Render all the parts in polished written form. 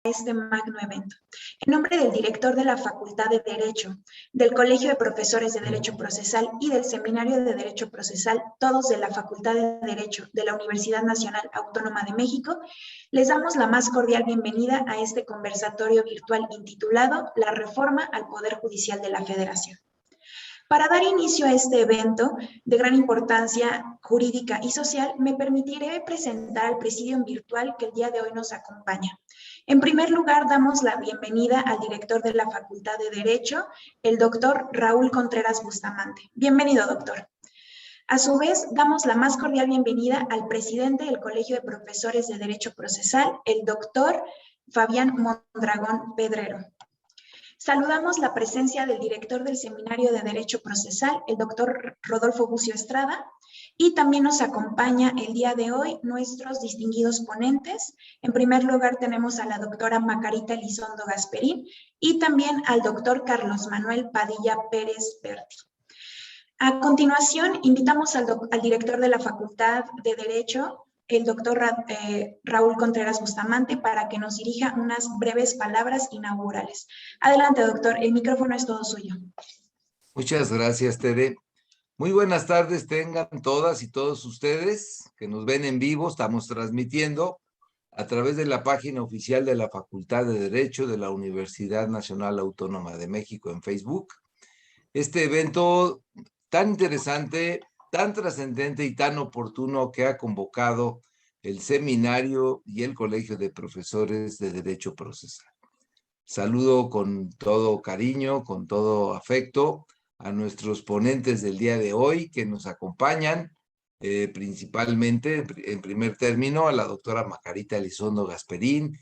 este magno evento. En nombre del director de la Facultad de Derecho, del Colegio de Profesores de Derecho Procesal y del Seminario de Derecho Procesal, todos de la Facultad de Derecho de la Universidad Nacional Autónoma de México, les damos la más cordial bienvenida a este conversatorio virtual intitulado La Reforma al Poder Judicial de la Federación. Para dar inicio a este evento de gran importancia jurídica y social, me permitiré presentar al presidium virtual que el día de hoy nos acompaña. En primer lugar, damos la bienvenida al director de la Facultad de Derecho, el doctor Raúl Contreras Bustamante. Bienvenido, doctor. A su vez, damos la más cordial bienvenida al presidente del Colegio de Profesores de Derecho Procesal, el doctor Fabián Mondragón Pedrero. Saludamos la presencia del director del Seminario de Derecho Procesal, el doctor Rodolfo Bucio Estrada, y también nos acompaña el día de hoy nuestros distinguidos ponentes. En primer lugar tenemos a la doctora Macarita Elizondo Gasperín y también al doctor Carlos Manuel Padilla Pérez Berti. A continuación, invitamos al director de la Facultad de Derecho, el doctor Raúl Contreras Bustamante, para que nos dirija unas breves palabras inaugurales. Adelante, doctor, el micrófono es todo suyo. Muchas gracias, Tere. Muy buenas tardes tengan todas y todos ustedes que nos ven en vivo. Estamos transmitiendo a través de la página oficial de la Facultad de Derecho de la Universidad Nacional Autónoma de México en Facebook. Este evento tan interesante, tan trascendente y tan oportuno que ha convocado el Seminario y el Colegio de Profesores de Derecho Procesal. Saludo con todo cariño, con todo afecto a nuestros ponentes del día de hoy que nos acompañan, principalmente, en primer término, a la doctora Macarita Elizondo Gasperín,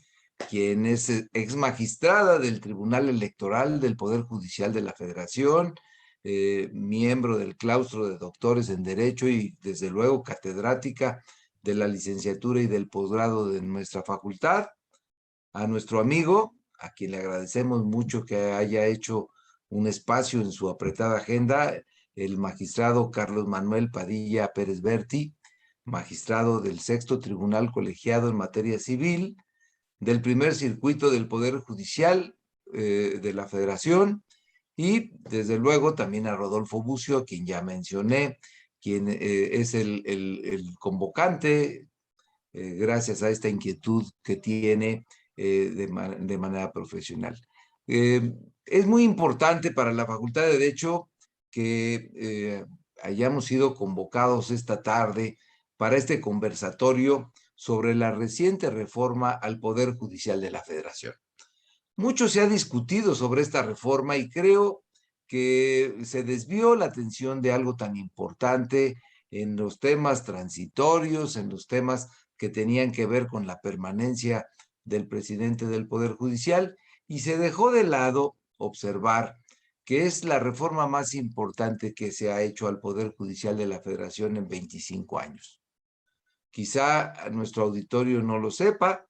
quien es ex magistrada del Tribunal Electoral del Poder Judicial de la Federación, miembro del claustro de doctores en Derecho y, desde luego, catedrática de la licenciatura y del posgrado de nuestra facultad. A nuestro amigo, a quien le agradecemos mucho que haya hecho un espacio en su apretada agenda, el magistrado Carlos Manuel Padilla Pérez Berti, magistrado del Sexto Tribunal Colegiado en Materia Civil, del Primer Circuito del Poder Judicial de la Federación, y desde luego también a Rodolfo Bucio, a quien ya mencioné, quien es el convocante, gracias a esta inquietud que tiene de manera profesional. Es muy importante para la Facultad de Derecho que hayamos sido convocados esta tarde para este conversatorio sobre la reciente reforma al Poder Judicial de la Federación. Mucho se ha discutido sobre esta reforma y creo que se desvió la atención de algo tan importante en los temas transitorios, en los temas que tenían que ver con la permanencia del presidente del Poder Judicial, y se dejó de lado observar que es la reforma más importante que se ha hecho al Poder Judicial de la Federación en 25 años. Quizá nuestro auditorio no lo sepa,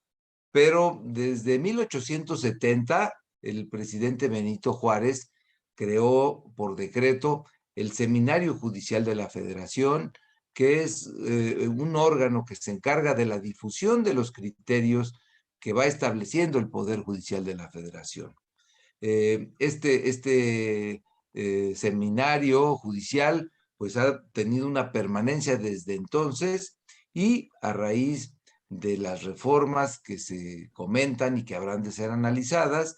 pero desde 1870 el presidente Benito Juárez creó por decreto el Seminario Judicial de la Federación, que es un órgano que se encarga de la difusión de los criterios que va estableciendo el Poder Judicial de la Federación. Este seminario judicial pues ha tenido una permanencia desde entonces, y a raíz de las reformas que se comentan y que habrán de ser analizadas,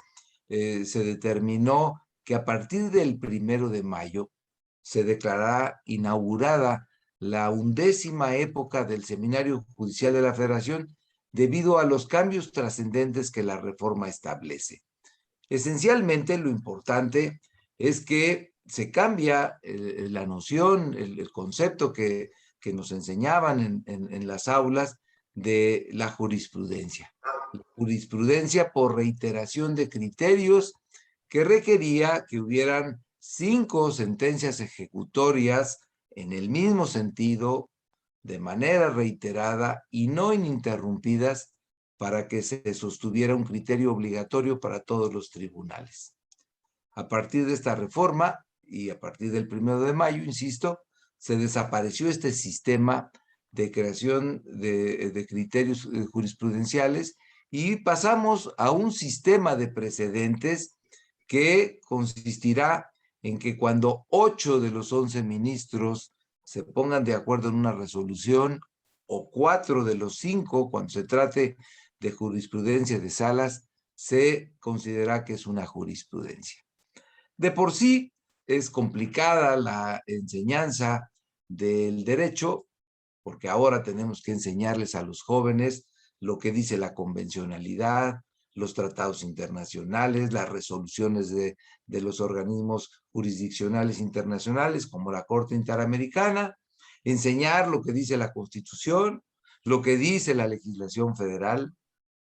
se determinó que a partir del 1 de mayo se declarará inaugurada la 11ª época del Seminario Judicial de la Federación debido a los cambios trascendentes que la reforma establece. Esencialmente, lo importante es que se cambia la noción, el concepto que nos enseñaban en las aulas de la jurisprudencia. La jurisprudencia por reiteración de criterios, que requería que hubieran 5 sentencias ejecutorias en el mismo sentido, de manera reiterada y no ininterrumpidas, para que se sostuviera un criterio obligatorio para todos los tribunales. A partir de esta reforma y a partir del 1 de mayo, insisto, se desapareció este sistema de creación de criterios jurisprudenciales, y pasamos a un sistema de precedentes que consistirá en que cuando 8 de los 11 ministros se pongan de acuerdo en una resolución, o 4 de los 5, cuando se trate de jurisprudencia de salas, se considera que es una jurisprudencia. De por sí es complicada la enseñanza del derecho, porque ahora tenemos que enseñarles a los jóvenes lo que dice la convencionalidad, los tratados internacionales, las resoluciones de los organismos jurisdiccionales internacionales, como la Corte Interamericana, enseñar lo que dice la Constitución, lo que dice la legislación federal,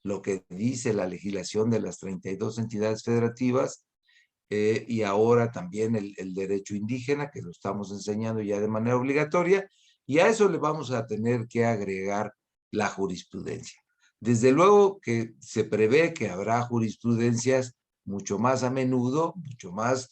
lo que dice la legislación de las 32 entidades federativas, y ahora también el derecho indígena, que lo estamos enseñando ya de manera obligatoria, y a eso le vamos a tener que agregar la jurisprudencia. Desde luego que se prevé que habrá jurisprudencias mucho más a menudo, mucho más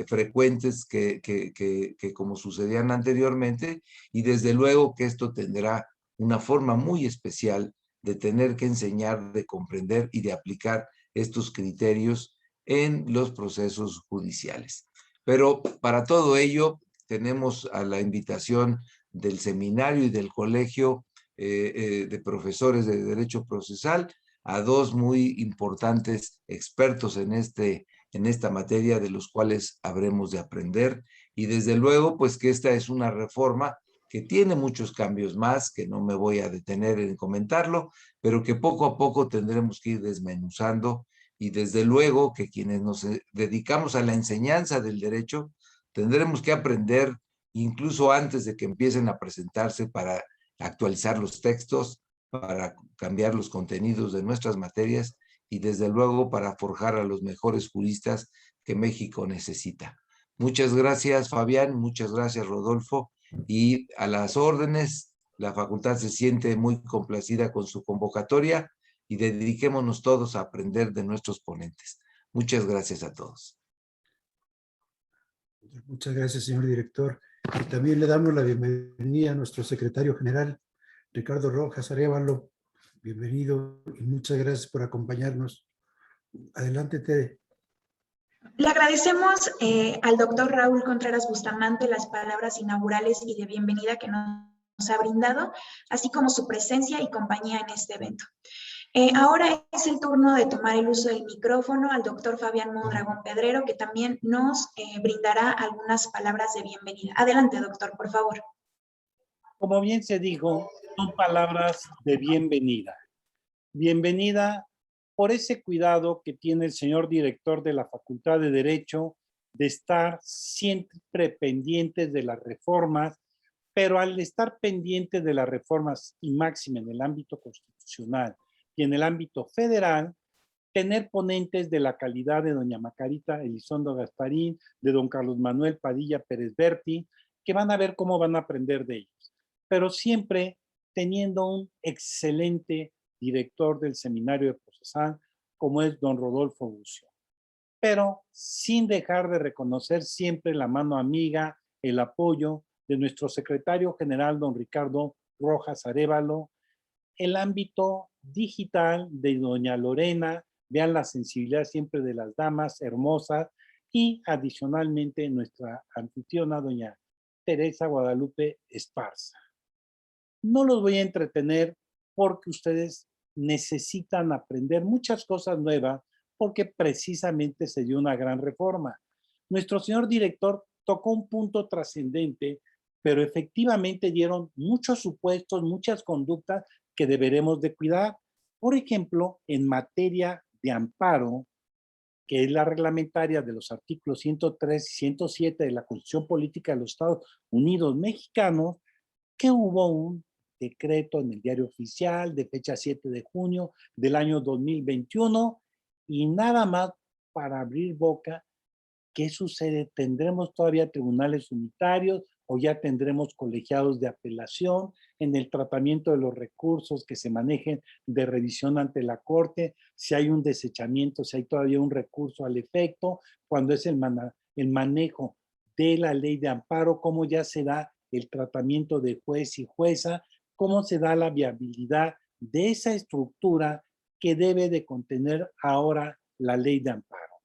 frecuentes que como sucedían anteriormente, y desde luego que esto tendrá una forma muy especial de tener que enseñar, de comprender y de aplicar estos criterios en los procesos judiciales. Pero para todo ello tenemos a la invitación del seminario y del colegio de profesores de Derecho Procesal a dos muy importantes expertos en esta materia, de los cuales habremos de aprender, y desde luego pues que esta es una reforma que tiene muchos cambios más, que no me voy a detener en comentarlo, pero que poco a poco tendremos que ir desmenuzando, y desde luego que quienes nos dedicamos a la enseñanza del derecho tendremos que aprender incluso antes de que empiecen a presentarse, para actualizar los textos, para cambiar los contenidos de nuestras materias y desde luego para forjar a los mejores juristas que México necesita. Muchas gracias, Fabián, muchas gracias, Rodolfo, y a las órdenes. La facultad se siente muy complacida con su convocatoria y dediquémonos todos a aprender de nuestros ponentes. Muchas gracias a todos. Muchas gracias, señor director. Y también le damos la bienvenida a nuestro secretario general, Ricardo Rojas Arévalo. Bienvenido y muchas gracias por acompañarnos. Adelante, Tere. Le agradecemos al doctor Raúl Contreras Bustamante las palabras inaugurales y de bienvenida que nos ha brindado, así como su presencia y compañía en este evento. Ahora es el turno de tomar el uso del micrófono al doctor Fabián Mondragón Pedrero, que también nos brindará algunas palabras de bienvenida. Adelante, doctor, por favor. Como bien se dijo, son palabras de bienvenida. Bienvenida por ese cuidado que tiene el señor director de la Facultad de Derecho de estar siempre pendientes de las reformas, pero al estar pendientes de las reformas y máxime en el ámbito constitucional y en el ámbito federal, tener ponentes de la calidad de doña Macarita Elizondo Gasparín, de don Carlos Manuel Padilla Pérez Berti, que van a ver cómo van a aprender de ellos, pero siempre teniendo un excelente director del seminario de procesal, como es don Rodolfo Bucio, pero sin dejar de reconocer siempre la mano amiga, el apoyo de nuestro secretario general, don Ricardo Rojas Arévalo, el ámbito digital de doña Lorena, vean la sensibilidad siempre de las damas hermosas, y adicionalmente nuestra anfitriona, doña Teresa Guadalupe Esparza. No los voy a entretener porque ustedes necesitan aprender muchas cosas nuevas, porque precisamente se dio una gran reforma. Nuestro señor director tocó un punto trascendente, pero efectivamente dieron muchos supuestos, muchas conductas que deberemos de cuidar. Por ejemplo, en materia de amparo, que es la reglamentaria de los artículos 103 y 107 de la Constitución Política de los Estados Unidos Mexicanos, que hubo un decreto en el Diario Oficial de fecha 7 de junio del año 2021, y nada más para abrir boca. ¿Qué sucede? ¿Tendremos todavía tribunales unitarios o ya tendremos colegiados de apelación en el tratamiento de los recursos que se manejen de revisión ante la Corte? Si hay un desechamiento, si hay todavía un recurso al efecto, cuando es el manejo de la ley de amparo, cómo ya se da el tratamiento de juez y jueza, cómo se da la viabilidad de esa estructura que debe de contener ahora la ley de amparo.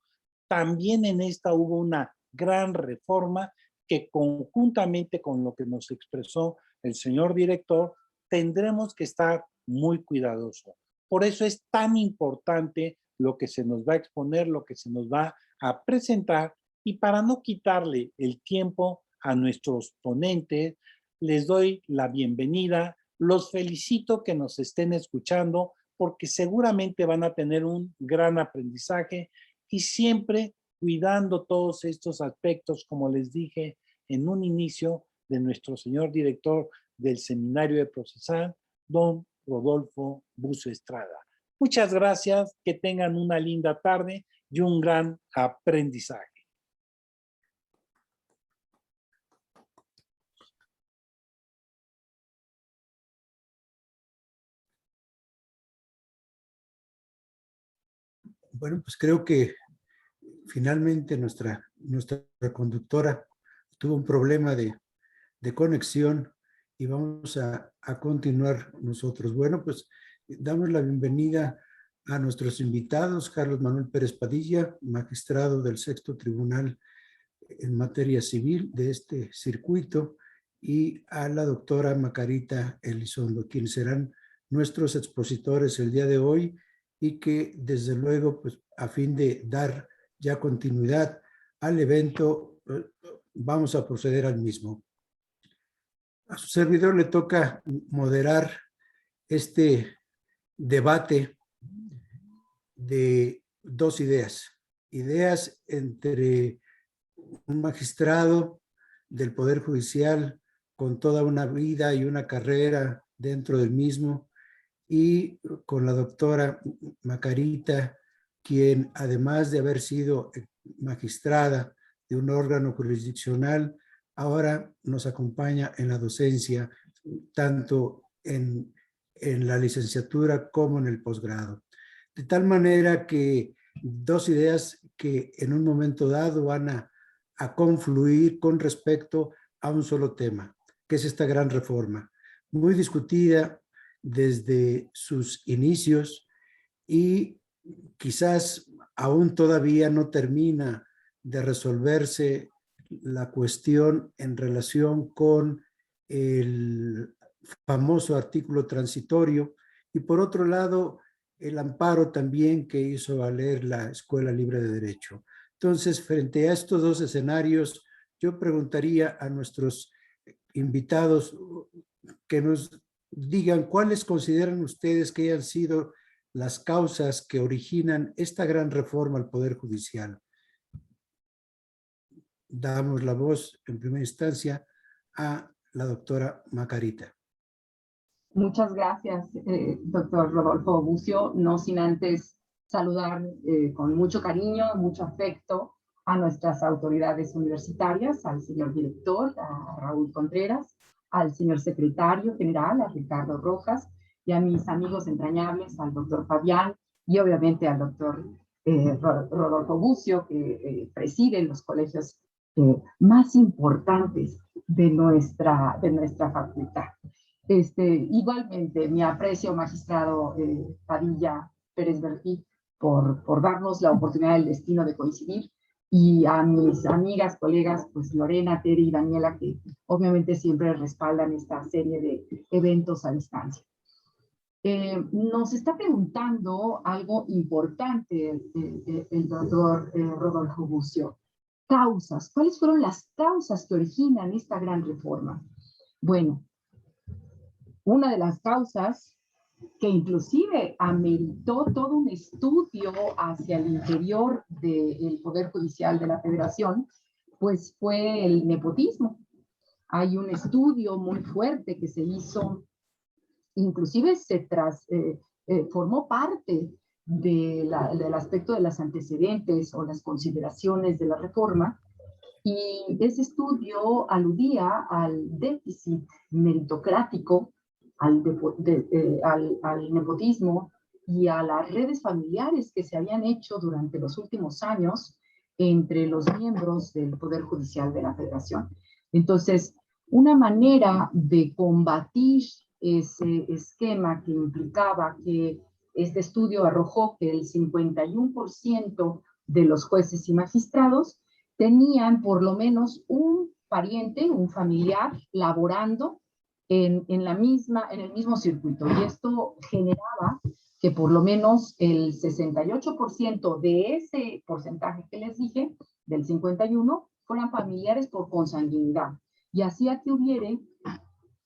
También en esta hubo una gran reforma que conjuntamente con lo que nos expresó el señor director, tendremos que estar muy cuidadosos. Por eso es tan importante lo que se nos va a exponer, lo que se nos va a presentar, y para no quitarle el tiempo a nuestros ponentes, les doy la bienvenida, los felicito que nos estén escuchando porque seguramente van a tener un gran aprendizaje y siempre cuidando todos estos aspectos, como les dije en un inicio, de nuestro señor director del Seminario de Procesal, don Rodolfo Bucio Estrada. Muchas gracias, que tengan una linda tarde y un gran aprendizaje. Bueno, pues creo que finalmente nuestra conductora tuvo un problema de conexión y vamos a continuar nosotros. Bueno, pues damos la bienvenida a nuestros invitados, Carlos Manuel Pérez Padilla, magistrado del Sexto Tribunal en materia civil de este circuito, y a la doctora Macarita Elizondo, quienes serán nuestros expositores el día de hoy y que desde luego, pues a fin de dar ya continuidad al evento, vamos a proceder al mismo. A su servidor le toca moderar este debate de dos ideas entre un magistrado del Poder Judicial con toda una vida y una carrera dentro del mismo, y con la doctora Macarita, quien además de haber sido magistrada de un órgano jurisdiccional, ahora nos acompaña en la docencia, tanto en la licenciatura como en el posgrado. De tal manera que dos ideas que en un momento dado van a confluir con respecto a un solo tema, que es esta gran reforma, muy discutida desde sus inicios y quizás aún todavía no termina de resolverse la cuestión en relación con el famoso artículo transitorio, y por otro lado el amparo también que hizo valer la Escuela Libre de Derecho. Entonces, frente a estos dos escenarios, yo preguntaría a nuestros invitados que nos digan cuáles consideran ustedes que hayan sido las causas que originan esta gran reforma al Poder Judicial. Damos la voz en primera instancia a la doctora Macarita. Muchas gracias, doctor Rodolfo Bucio, no sin antes saludar con mucho cariño, mucho afecto a nuestras autoridades universitarias, al señor director, a Raúl Contreras, al señor secretario general, a Ricardo Rojas, y a mis amigos entrañables, al doctor Fabián, y obviamente al doctor Rodolfo Bucio, que preside los colegios más importantes de nuestra facultad. Igualmente, mi aprecio, magistrado Padilla Pérez Bertí, por darnos la oportunidad del destino de coincidir, y a mis amigas, colegas, pues Lorena, Teri y Daniela, que obviamente siempre respaldan esta serie de eventos a distancia. Nos está preguntando algo importante el doctor Rodolfo Bucio. Causas. ¿Cuáles fueron las causas que originan esta gran reforma? Bueno, una de las causas que inclusive ameritó todo un estudio hacia el interior del Poder Judicial de la Federación, pues fue el nepotismo. Hay un estudio muy fuerte que se hizo, inclusive formó parte del aspecto de los antecedentes o las consideraciones de la reforma, y ese estudio aludía al déficit meritocrático, al nepotismo y a las redes familiares que se habían hecho durante los últimos años entre los miembros del Poder Judicial de la Federación. Entonces, una manera de combatir ese esquema que implicaba que Este estudio arrojó que el 51% de los jueces y magistrados tenían por lo menos un pariente, un familiar, laborando en el mismo circuito. Y esto generaba que por lo menos el 68% de ese porcentaje que les dije, del 51, fueran familiares por consanguinidad. Y hacía que hubiera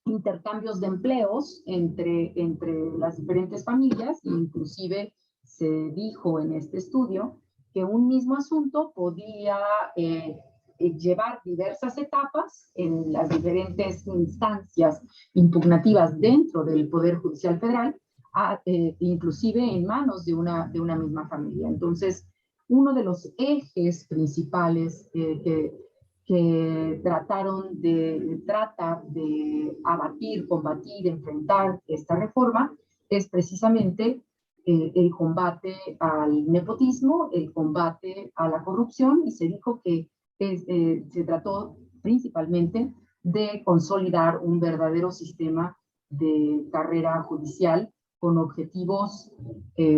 intercambios de empleos entre las diferentes familias, inclusive se dijo en este estudio que un mismo asunto podía llevar diversas etapas en las diferentes instancias impugnativas dentro del Poder Judicial Federal, inclusive en manos de una misma familia. Entonces, uno de los ejes principales que trata de abatir, combatir, enfrentar esta reforma es precisamente el combate al nepotismo, el combate a la corrupción, y se dijo que se trató principalmente de consolidar un verdadero sistema de carrera judicial con objetivos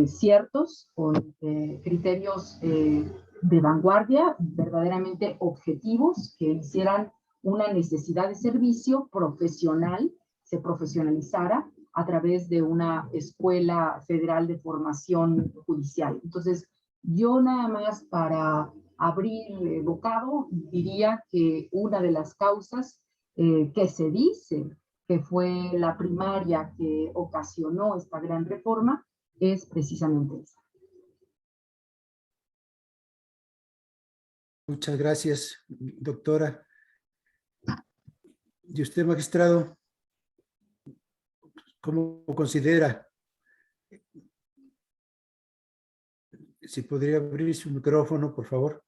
ciertos, con criterios de vanguardia, verdaderamente objetivos, que hicieran una necesidad de servicio profesional, se profesionalizara a través de una escuela federal de formación judicial. Entonces, yo nada más para abrir bocado diría que una de las causas que se dice que fue la primaria que ocasionó esta gran reforma es precisamente esa. Muchas gracias, doctora. ¿Y usted, magistrado, cómo considera? Si podría abrir su micrófono, por favor.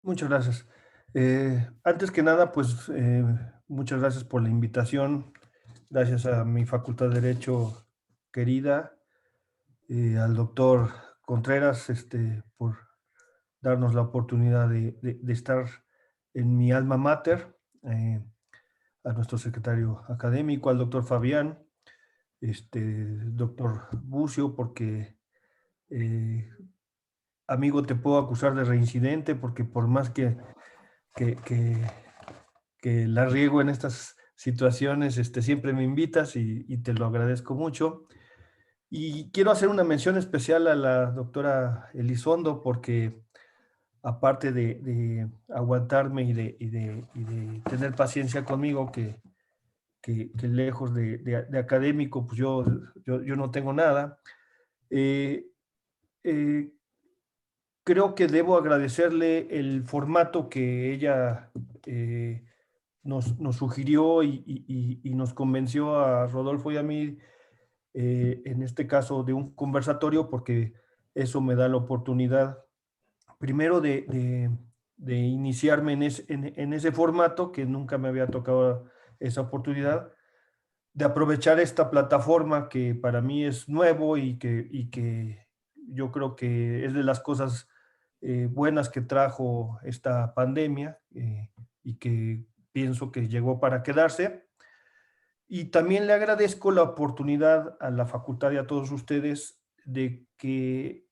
Muchas gracias. Antes que nada, pues muchas gracias por la invitación. Gracias a mi Facultad de Derecho querida, al doctor Contreras, por darnos la oportunidad de estar en mi alma mater, a nuestro secretario académico, al doctor Fabián, doctor Bucio, porque amigo, te puedo acusar de reincidente, porque por más que la riego en estas situaciones, siempre me invitas y te lo agradezco mucho. Y quiero hacer una mención especial a la doctora Elizondo, porque aparte de aguantarme y de tener paciencia conmigo, que lejos de académico, pues yo no tengo nada, creo que debo agradecerle el formato que ella nos sugirió y nos convenció a Rodolfo y a mí, en este caso de un conversatorio, porque eso me da la oportunidad primero de iniciarme en ese formato, que nunca me había tocado esa oportunidad, de aprovechar esta plataforma que para mí es nuevo y que yo creo que es de las cosas buenas que trajo esta pandemia, y que pienso que llegó para quedarse. Y también le agradezco la oportunidad a la facultad y a todos ustedes de que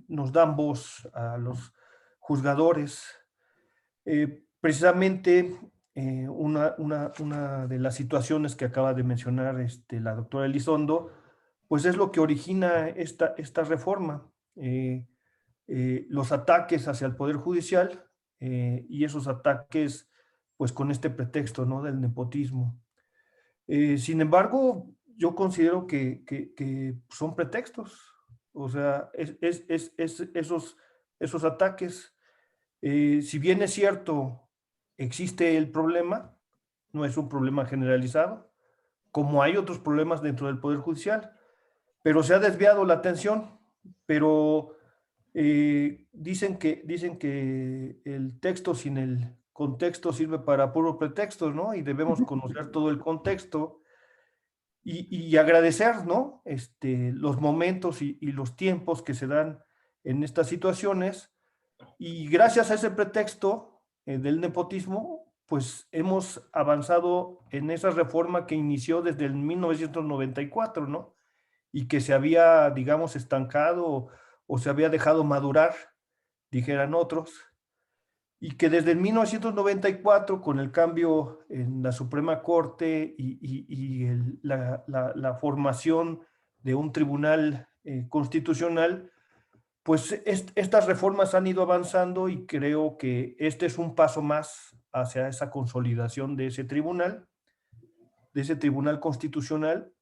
nos dan voz a los juzgadores. Precisamente una de las situaciones que acaba de mencionar la doctora Elizondo, pues es lo que origina esta reforma. Los ataques hacia el Poder Judicial, y esos ataques pues con este pretexto, ¿no?, del nepotismo. Sin embargo, yo considero que son pretextos. O sea, esos ataques, si bien es cierto, existe el problema, no es un problema generalizado, como hay otros problemas dentro del Poder Judicial, pero se ha desviado la atención, pero dicen que el texto sin el contexto sirve para puro pretexto, ¿no? Y debemos conocer todo el contexto y agradecer, ¿no?, los momentos y los tiempos que se dan en estas situaciones. Y gracias a ese pretexto del nepotismo, pues hemos avanzado en esa reforma que inició desde el 1994, ¿no? Y que se había, digamos, estancado o se había dejado madurar, dijeran otros, y que desde el 1994, con el cambio en la Suprema Corte y la formación de un tribunal constitucional, pues estas reformas han ido avanzando y creo que este es un paso más hacia esa consolidación de ese tribunal constitucional,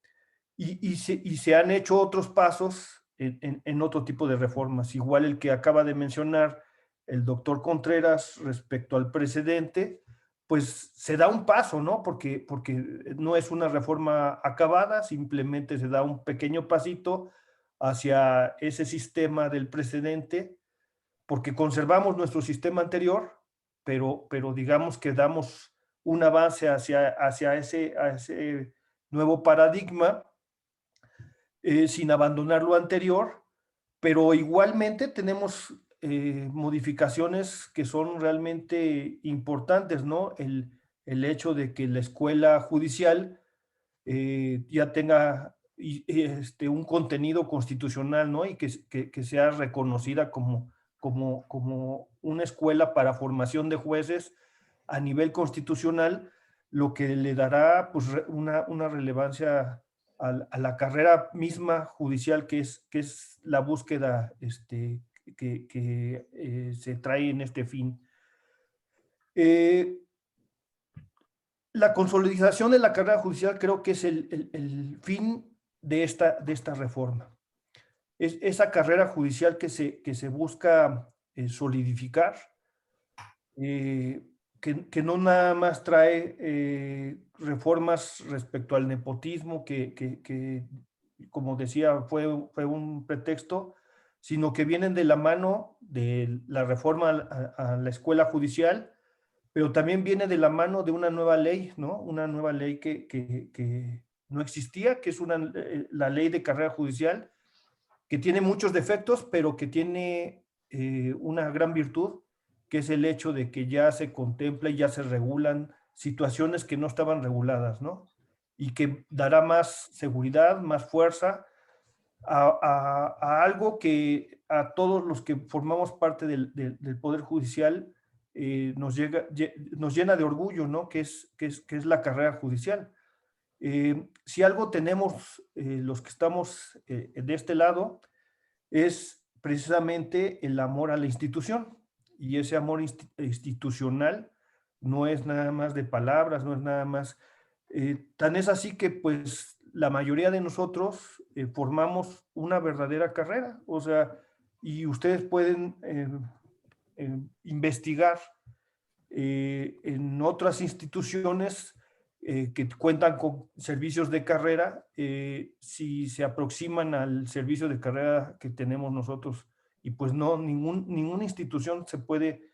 y se han hecho otros pasos en otro tipo de reformas, igual el que acaba de mencionar el doctor Contreras respecto al precedente, pues se da un paso, ¿no? Porque no es una reforma acabada, simplemente se da un pequeño pasito hacia ese sistema del precedente, porque conservamos nuestro sistema anterior, pero digamos que damos un avance hacia ese nuevo paradigma, sin abandonar lo anterior, pero igualmente tenemos modificaciones que son realmente importantes, ¿no? El hecho de que la escuela judicial ya tenga un contenido constitucional, ¿no? Y que sea reconocida como una escuela para formación de jueces a nivel constitucional, lo que le dará pues, una relevancia a la carrera misma judicial, que es la búsqueda que se trae en este fin. La consolidación de la carrera judicial creo que es el fin de esta reforma. Es esa carrera judicial que se busca solidificar, que no nada más trae reformas respecto al nepotismo, que como decía, fue un pretexto, sino que vienen de la mano de la reforma a la escuela judicial, pero también viene de la mano de una nueva ley, ¿no? Una nueva ley que no existía, que es la ley de carrera judicial, que tiene muchos defectos, pero que tiene una gran virtud, que es el hecho de que ya se contempla y ya se regulan situaciones que no estaban reguladas, ¿no? Y que dará más seguridad, más fuerza a algo que a todos los que formamos parte del Poder Judicial nos llena de orgullo, ¿no? Que es la carrera judicial. Si algo tenemos los que estamos de este lado, es precisamente el amor a la institución. Y ese amor institucional no es nada más de palabras, no es nada más. Tan es así que pues la mayoría de nosotros formamos una verdadera carrera, o sea, y ustedes pueden investigar en otras instituciones que cuentan con servicios de carrera, si se aproximan al servicio de carrera que tenemos nosotros, y pues no, ninguna institución se puede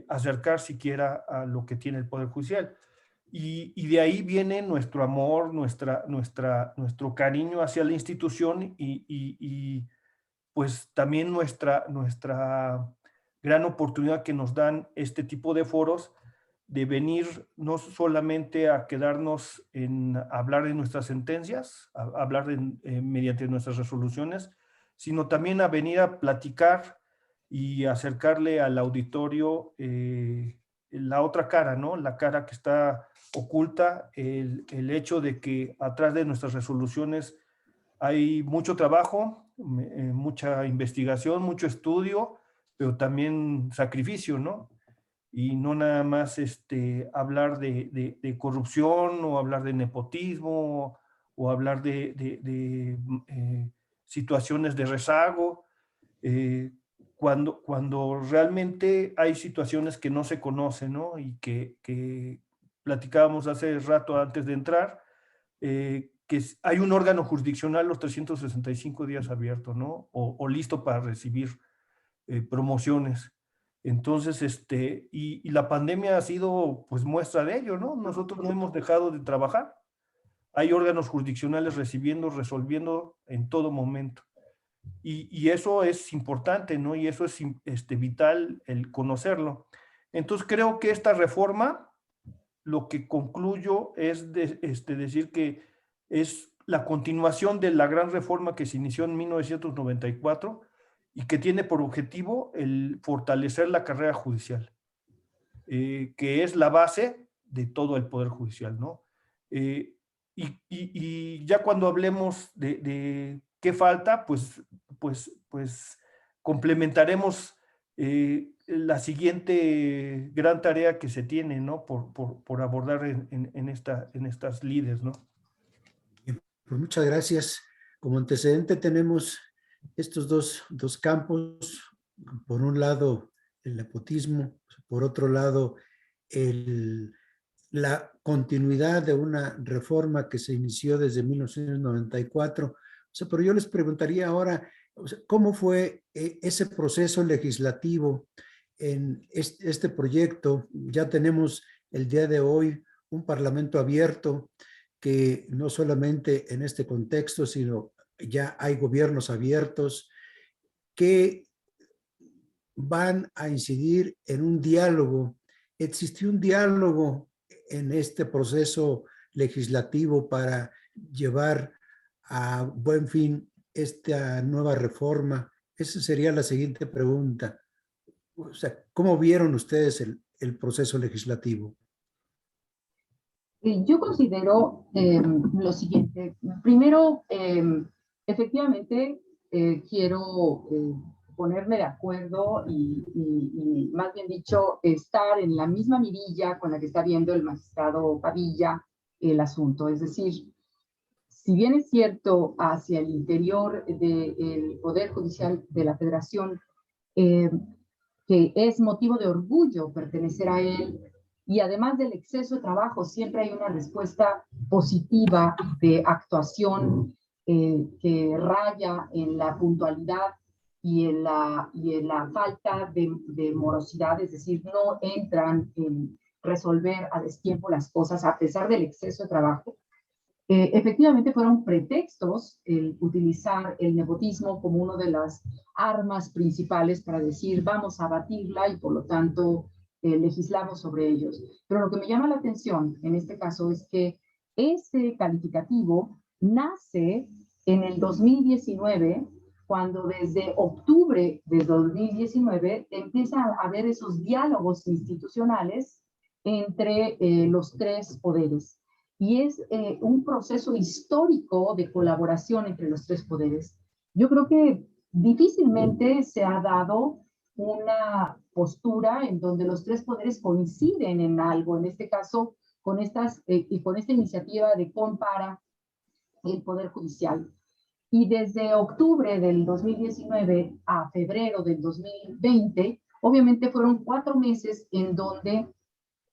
acercar siquiera a lo que tiene el Poder Judicial. Y de ahí viene nuestro amor, nuestro cariño hacia la institución y pues también nuestra gran oportunidad que nos dan este tipo de foros, de venir no solamente a quedarnos en hablar de nuestras sentencias, a hablar mediante nuestras resoluciones, sino también a venir a platicar y acercarle al auditorio la otra cara, ¿no? La cara que está oculta, el hecho de que atrás de nuestras resoluciones hay mucho trabajo, mucha investigación, mucho estudio, pero también sacrificio, ¿no? Y no nada más hablar de corrupción o hablar de nepotismo o hablar de situaciones de rezago, cuando realmente hay situaciones que no se conocen, ¿no? Y que platicábamos hace rato antes de entrar, que hay un órgano jurisdiccional los 365 días abierto, ¿no? O listo para recibir promociones. Entonces, y la pandemia ha sido pues muestra de ello, ¿no? Nosotros no hemos dejado de trabajar. Hay órganos jurisdiccionales recibiendo, resolviendo en todo momento. Y eso es importante, ¿no? Y eso es vital el conocerlo. Entonces creo que esta reforma lo que concluyo es decir que es la continuación de la gran reforma que se inició en 1994 y que tiene por objetivo el fortalecer la carrera judicial, que es la base de todo el Poder Judicial, ¿no? Y ya cuando hablemos de qué falta, pues complementaremos la siguiente gran tarea que se tiene, ¿no? Por abordar en estas lides, ¿no? Bien, pues muchas gracias. Como antecedente tenemos estos dos campos. Por un lado, el nepotismo, por otro lado, la continuidad de una reforma que se inició desde 1994. O sea, pero yo les preguntaría ahora, o sea, ¿cómo fue ese proceso legislativo en este proyecto? Ya tenemos el día de hoy un parlamento abierto que no solamente en este contexto, sino ya hay gobiernos abiertos que van a incidir en un diálogo. ¿Existió un diálogo en este proceso legislativo para llevar a buen fin esta nueva reforma? Esa sería la siguiente pregunta. O sea, ¿cómo vieron ustedes el proceso legislativo? Yo considero lo siguiente. Primero, efectivamente, quiero ponerme de acuerdo y, más bien dicho, estar en la misma mirilla con la que está viendo el magistrado Padilla el asunto. Es decir, si bien es cierto, hacia el interior del Poder Judicial de la Federación, que es motivo de orgullo pertenecer a él, y además del exceso de trabajo, siempre hay una respuesta positiva de actuación que raya en la puntualidad y en la falta de morosidad, es decir, no entran en resolver a destiempo las cosas a pesar del exceso de trabajo. Efectivamente fueron pretextos el utilizar el nepotismo como una de las armas principales para decir vamos a abatirla y por lo tanto legislamos sobre ellos. Pero lo que me llama la atención en este caso es que ese calificativo nace en el 2019, cuando desde octubre de 2019 empiezan a haber esos diálogos institucionales entre los tres poderes. Y es un proceso histórico de colaboración entre los tres poderes. Yo creo que difícilmente se ha dado una postura en donde los tres poderes coinciden en algo, en este caso con esta iniciativa de compara el Poder Judicial. Y desde octubre del 2019 a febrero del 2020, obviamente fueron 4 meses en donde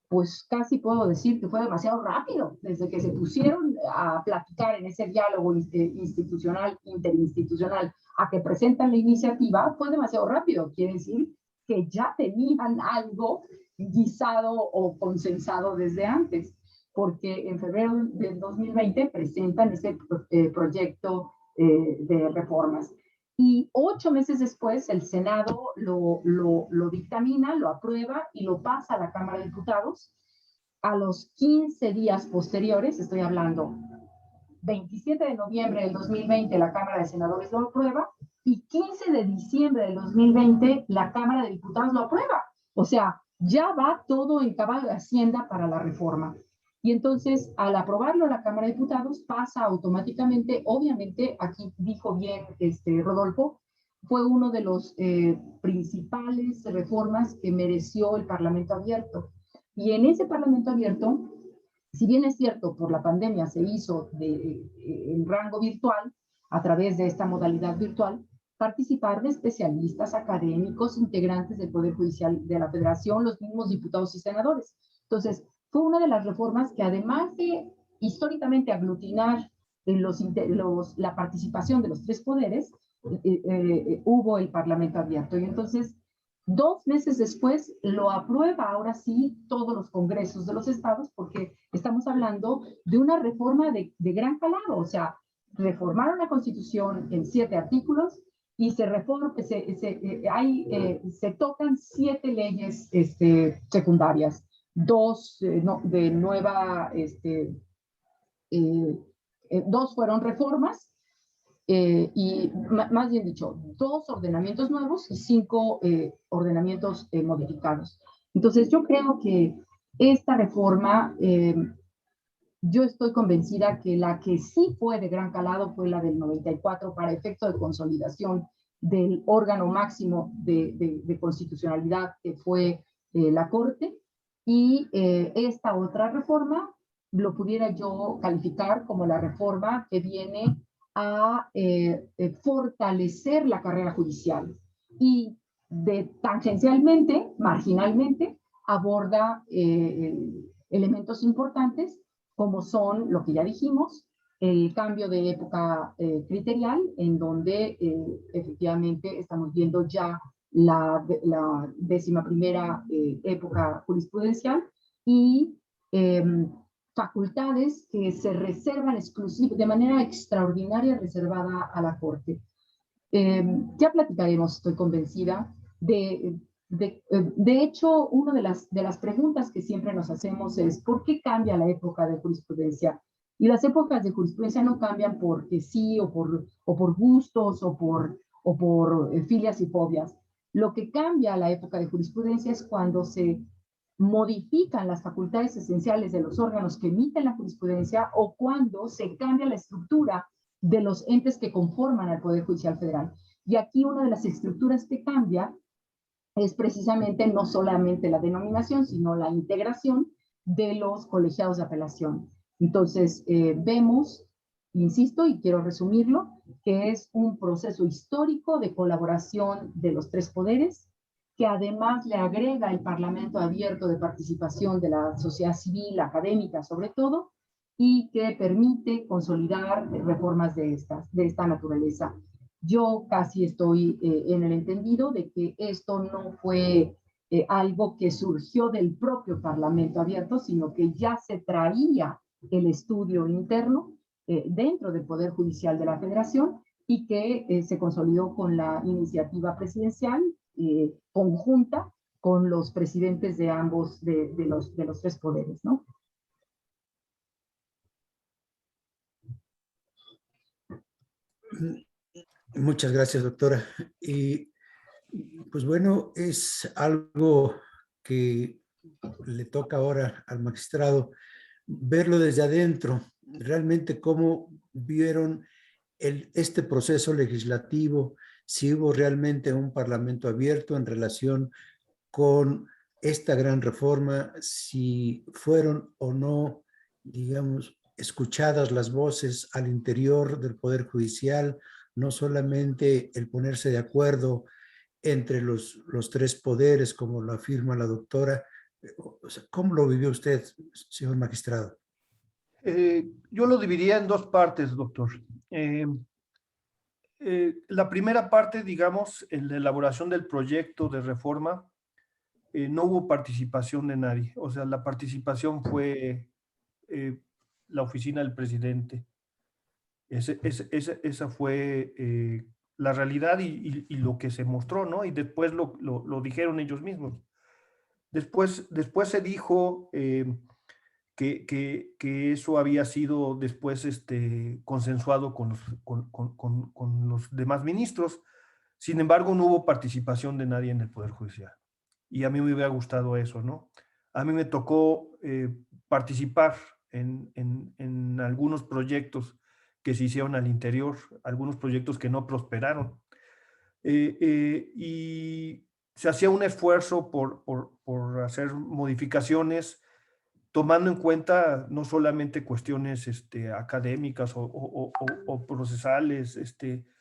pues casi puedo decir que fue demasiado rápido, desde que se pusieron a platicar en ese diálogo institucional, interinstitucional, a que presentan la iniciativa, fue demasiado rápido. Quiere decir que ya tenían algo guisado o consensado desde antes, porque en febrero del 2020 presentan ese proyecto de reformas. Y 8 meses después el Senado lo dictamina, lo aprueba y lo pasa a la Cámara de Diputados. A los 15 días posteriores, estoy hablando 27 de noviembre del 2020, la Cámara de Senadores lo aprueba y 15 de diciembre del 2020 la Cámara de Diputados lo aprueba. O sea, ya va todo en caballo de Hacienda para la reforma. Y entonces, al aprobarlo la Cámara de Diputados, pasa automáticamente, obviamente, aquí dijo bien Rodolfo, fue uno de los principales reformas que mereció el Parlamento abierto. Y en ese Parlamento abierto, si bien es cierto, por la pandemia se hizo en rango virtual, a través de esta modalidad virtual, participaron especialistas, académicos, integrantes del Poder Judicial de la Federación, los mismos diputados y senadores. Entonces, fue una de las reformas que además de históricamente aglutinar la participación de los tres poderes, hubo el Parlamento abierto. Y entonces, 2 meses después, lo aprueba ahora sí todos los congresos de los estados, porque estamos hablando de una reforma de gran calado. O sea, reformaron la Constitución en 7 artículos y se tocan 7 leyes secundarias. dos fueron reformas, y más bien dicho, 2 ordenamientos nuevos y 5 ordenamientos modificados. Entonces, yo creo que esta reforma, yo estoy convencida que la que sí fue de gran calado fue la del 94 para efecto de consolidación del órgano máximo de constitucionalidad, que fue la Corte, y esta otra reforma lo pudiera yo calificar como la reforma que viene a fortalecer la carrera judicial y tangencialmente, marginalmente, aborda elementos importantes como son lo que ya dijimos, el cambio de época criterial, en donde efectivamente estamos viendo ya la 11ª época jurisprudencial, y facultades que se reservan de manera extraordinaria reservada a la Corte. Ya platicaremos, estoy convencida, de hecho, una de las preguntas que siempre nos hacemos es ¿por qué cambia la época de jurisprudencia? Y las épocas de jurisprudencia no cambian porque sí, o por gustos, o por filias y fobias. Lo que cambia la época de jurisprudencia es cuando se modifican las facultades esenciales de los órganos que emiten la jurisprudencia, o cuando se cambia la estructura de los entes que conforman al Poder Judicial Federal. Y aquí una de las estructuras que cambia es precisamente no solamente la denominación, sino la integración de los colegiados de apelación. Entonces, vemos, insisto, y quiero resumirlo, que es un proceso histórico de colaboración de los 3 poderes, que además le agrega el Parlamento abierto de participación de la sociedad civil, académica sobre todo, y que permite consolidar reformas de esta naturaleza. Yo casi estoy en el entendido de que esto no fue algo que surgió del propio Parlamento abierto, sino que ya se traía el estudio interno dentro del Poder Judicial de la Federación, y que se consolidó con la iniciativa presidencial conjunta con los presidentes de ambos, de los 3 poderes, ¿no? Muchas gracias, doctora. Y pues bueno, es algo que le toca ahora al magistrado verlo desde adentro, realmente cómo vieron este proceso legislativo, si hubo realmente un parlamento abierto en relación con esta gran reforma, si fueron o no, digamos, escuchadas las voces al interior del Poder Judicial, no solamente el ponerse de acuerdo entre los 3 poderes, como lo afirma la doctora. O sea, ¿cómo lo vivió usted, señor magistrado? Yo lo dividiría en 2 partes, doctor. La primera parte, digamos, en la elaboración del proyecto de reforma, no hubo participación de nadie. O sea, la participación fue la oficina del presidente. Esa fue la realidad y lo que se mostró, ¿no? Y después lo dijeron ellos mismos. Después se dijo que eso había sido después consensuado con los demás ministros. Sin embargo, no hubo participación de nadie en el Poder Judicial. Y a mí me hubiera gustado eso, ¿no? A mí me tocó participar en algunos proyectos que se hicieron al interior, algunos proyectos que no prosperaron. Y se hacía un esfuerzo por hacer modificaciones, tomando en cuenta no solamente cuestiones académicas o procesales,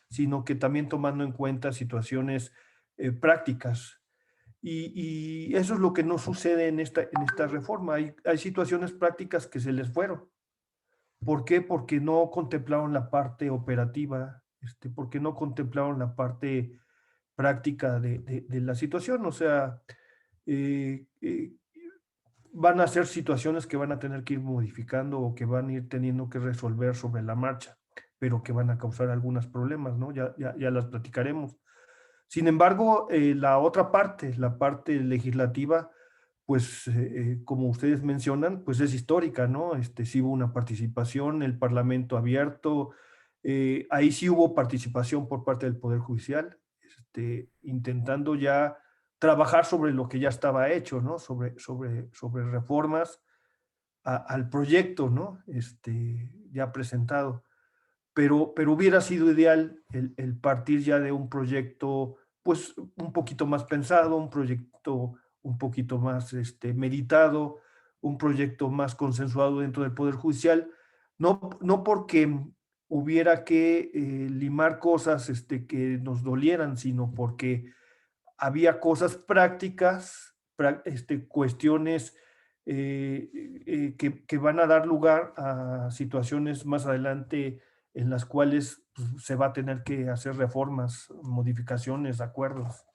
sino que también tomando en cuenta situaciones prácticas. Y eso es lo que no sucede en esta reforma. Hay situaciones prácticas que se les fueron. ¿Por qué? Porque no contemplaron la parte operativa, porque no contemplaron la parte práctica de la situación. O sea, van a ser situaciones que van a tener que ir modificando o que van a ir teniendo que resolver sobre la marcha, pero que van a causar algunos problemas, ¿no? Ya las platicaremos. Sin embargo, la otra parte, la parte legislativa, pues como ustedes mencionan, pues es histórica, ¿no? Sí hubo una participación, el Parlamento abierto, ahí sí hubo participación por parte del Poder Judicial, intentando ya trabajar sobre lo que ya estaba hecho, ¿no? Sobre reformas al proyecto, ¿no? Ya presentado. Pero hubiera sido ideal el partir ya de un proyecto, pues, un poquito más pensado, un proyecto un poquito más meditado, un proyecto más consensuado dentro del Poder Judicial, no porque hubiera que limar cosas que nos dolieran, sino porque había cosas prácticas, cuestiones que van a dar lugar a situaciones más adelante en las cuales pues, se va a tener que hacer reformas, modificaciones, acuerdos.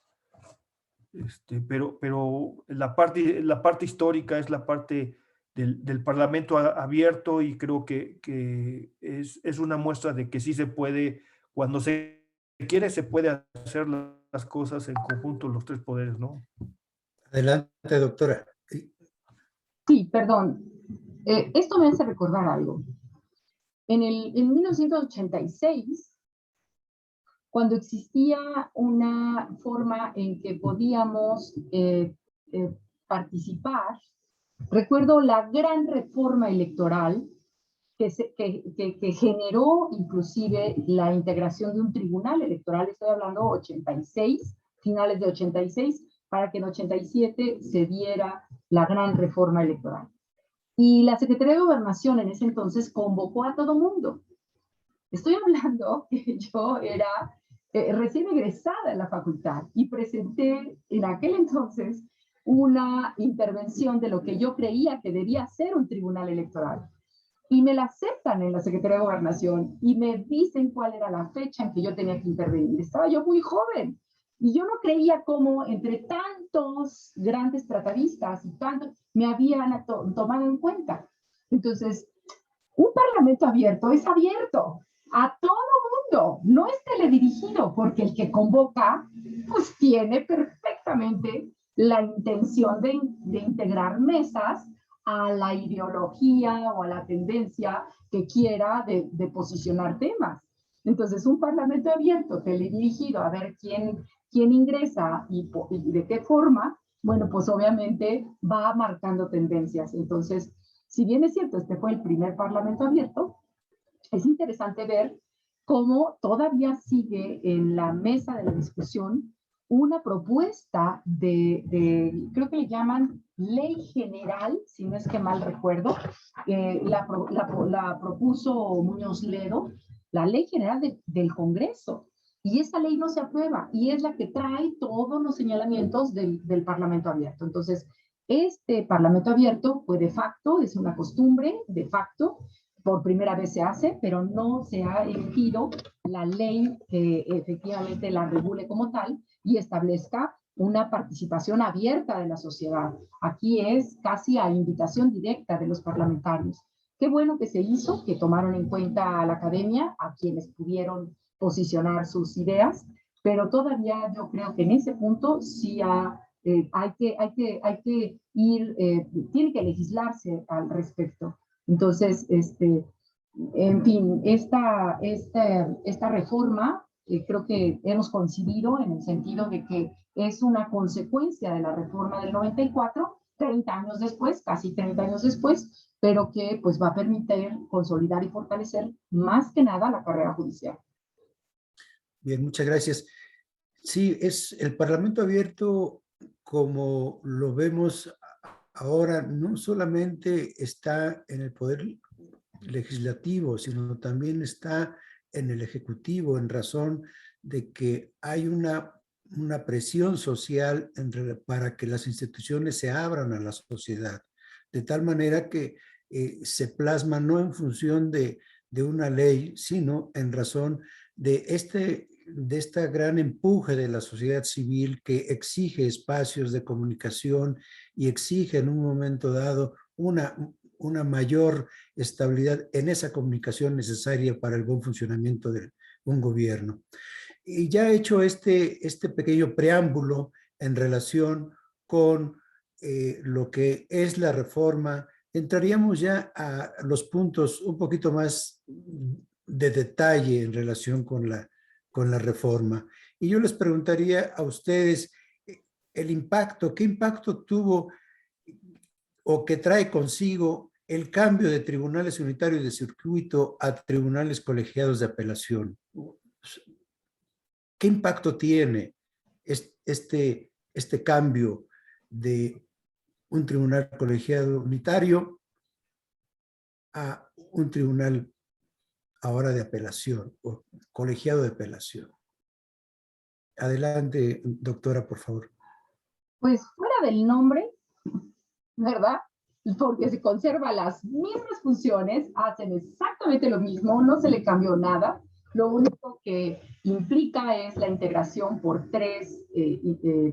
Pero la parte histórica es la parte del Parlamento abierto y creo que es una muestra de que sí se puede, cuando se quiere, se puede hacer las cosas en conjunto, los tres poderes, ¿no? Adelante, doctora. Sí, perdón. Esto me hace recordar algo. En 1986, cuando existía una forma en que podíamos participar, recuerdo la gran reforma electoral que generó inclusive la integración de un tribunal electoral, estoy hablando 86, finales de 86, para que en 87 se diera la gran reforma electoral. Y la Secretaría de Gobernación en ese entonces convocó a todo mundo. Estoy hablando que yo era recién egresada de la facultad y presenté en aquel entonces una intervención de lo que yo creía que debía ser un tribunal electoral. Y me la aceptan en la Secretaría de Gobernación y me dicen cuál era la fecha en que yo tenía que intervenir. Estaba yo muy joven y yo no creía cómo entre tantos grandes tratadistas y tantos me habían tomado en cuenta. Entonces, un parlamento abierto es abierto a todo mundo, no es teledirigido, porque el que convoca pues tiene perfectamente la intención de integrar mesas a la ideología o a la tendencia que quiera de posicionar temas. Entonces, un parlamento abierto, teledirigido, a ver quién ingresa y de qué forma, bueno, pues obviamente va marcando tendencias. Entonces, si bien es cierto, este fue el primer parlamento abierto, es interesante ver cómo todavía sigue en la mesa de la discusión una propuesta creo que le llaman ley general, si no es que mal recuerdo, la propuso Muñoz Ledo, la ley general del Congreso. Y esa ley no se aprueba y es la que trae todos los señalamientos del Parlamento abierto. Entonces, este Parlamento abierto, pues de facto, es una costumbre, de facto, por primera vez se hace, pero no se ha elegido la ley que efectivamente la regule como tal y establezca una participación abierta de la sociedad. Aquí es casi a invitación directa de los parlamentarios. Qué bueno que se hizo, que tomaron en cuenta a la academia, a quienes pudieron posicionar sus ideas, pero todavía yo creo que en ese punto sí hay que ir, tiene que legislarse al respecto. Entonces, en fin, esta reforma creo que hemos coincidido en el sentido de que es una consecuencia de la reforma del 94, 30 años después, casi 30 años después, pero que pues va a permitir consolidar y fortalecer más que nada la carrera judicial. Bien, muchas gracias. Sí, es el Parlamento abierto, como lo vemos ahora, no solamente está en el Poder Legislativo, sino también está en el Ejecutivo, en razón de que hay una presión social para que las instituciones se abran a la sociedad, de tal manera que se plasma no en función de una ley, sino en razón de esta gran empuje de la sociedad civil que exige espacios de comunicación y exige en un momento dado una mayor estabilidad en esa comunicación necesaria para el buen funcionamiento de un gobierno. Y ya he hecho este pequeño preámbulo en relación con lo que es la reforma, entraríamos ya a los puntos un poquito más de detalle en relación con la reforma. Y yo les preguntaría a ustedes el impacto, ¿qué impacto tuvo o que trae consigo el cambio de tribunales unitarios de circuito a tribunales colegiados de apelación? ¿Qué impacto tiene este cambio de un tribunal colegiado unitario a un tribunal ahora de apelación o colegiado de apelación? Adelante, doctora, por favor. Pues fuera del nombre, ¿verdad? Porque se conservan las mismas funciones, hacen exactamente lo mismo, no se le cambió nada. Lo único que implica es la integración por 3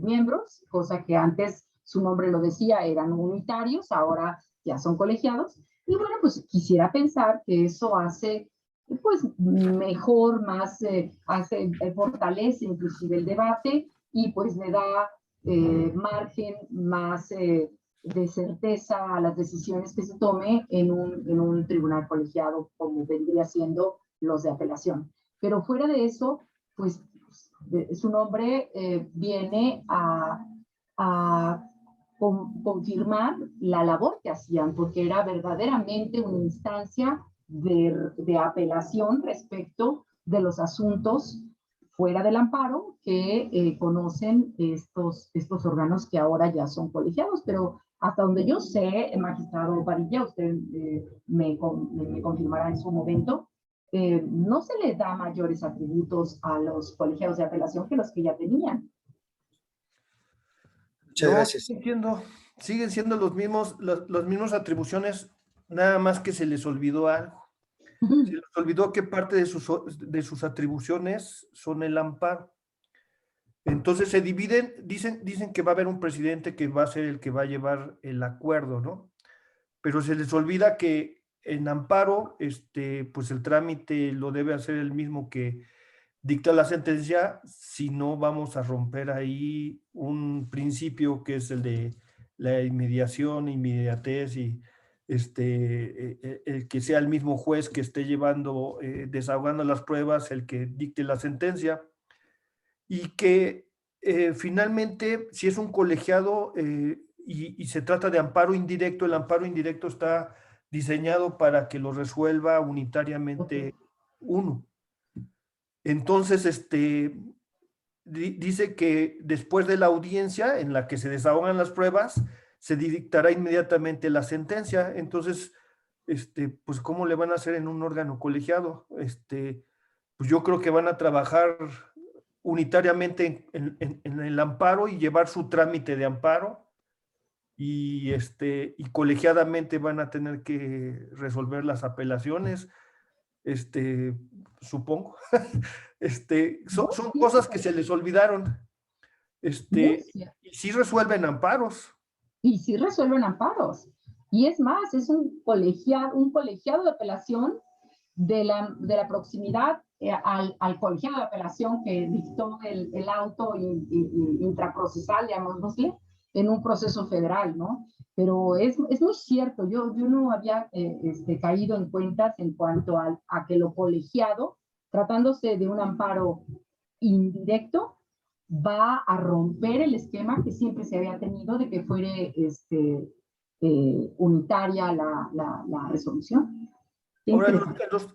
miembros, cosa que antes su nombre lo decía, eran unitarios, ahora ya son colegiados. Y bueno, pues quisiera pensar que eso hace pues mejor, más, fortalece inclusive el debate y pues le da margen más de certeza a las decisiones que se tome en un tribunal colegiado, como vendría siendo los de apelación. Pero fuera de eso, pues su nombre viene a confirmar la labor que hacían, porque era verdaderamente una instancia de apelación respecto de los asuntos fuera del amparo que conocen estos órganos que ahora ya son colegiados, pero hasta donde yo sé, magistrado Padilla, usted me confirmará en su momento, no se le da mayores atributos a los colegiados de apelación que los que ya tenían. Muchas gracias. Siguen siendo las mismas atribuciones, nada más que se les olvidó algo. Se les olvidó que parte de sus atribuciones son el amparo. Entonces se dividen, dicen que va a haber un presidente que va a ser el que va a llevar el acuerdo, ¿no? Pero se les olvida que en amparo, pues el trámite lo debe hacer el mismo que dicta la sentencia, si no vamos a romper ahí un principio que es el de la inmediatez y el que sea el mismo juez que esté desahogando las pruebas, el que dicte la sentencia, y que finalmente, si es un colegiado y se trata de amparo indirecto, el amparo indirecto está diseñado para que lo resuelva unitariamente uno. Entonces, dice que después de la audiencia en la que se desahogan las pruebas, se dictará inmediatamente la sentencia. Entonces, pues, ¿cómo le van a hacer en un órgano colegiado? Pues yo creo que van a trabajar unitariamente en el amparo y llevar su trámite de amparo y colegiadamente van a tener que resolver las apelaciones, supongo. Son cosas que se les olvidaron. Y sí resuelven amparos. Y sí resuelven amparos. Y es más, es un colegiado de apelación de la proximidad al colegiado de apelación que dictó el auto intraprocesal, llamémosle, en un proceso federal, ¿no? Pero es muy cierto, yo no había caído en cuentas en cuanto a que lo colegiado, tratándose de un amparo indirecto, va a romper el esquema que siempre se había tenido de que fuere unitaria la resolución. Ahora,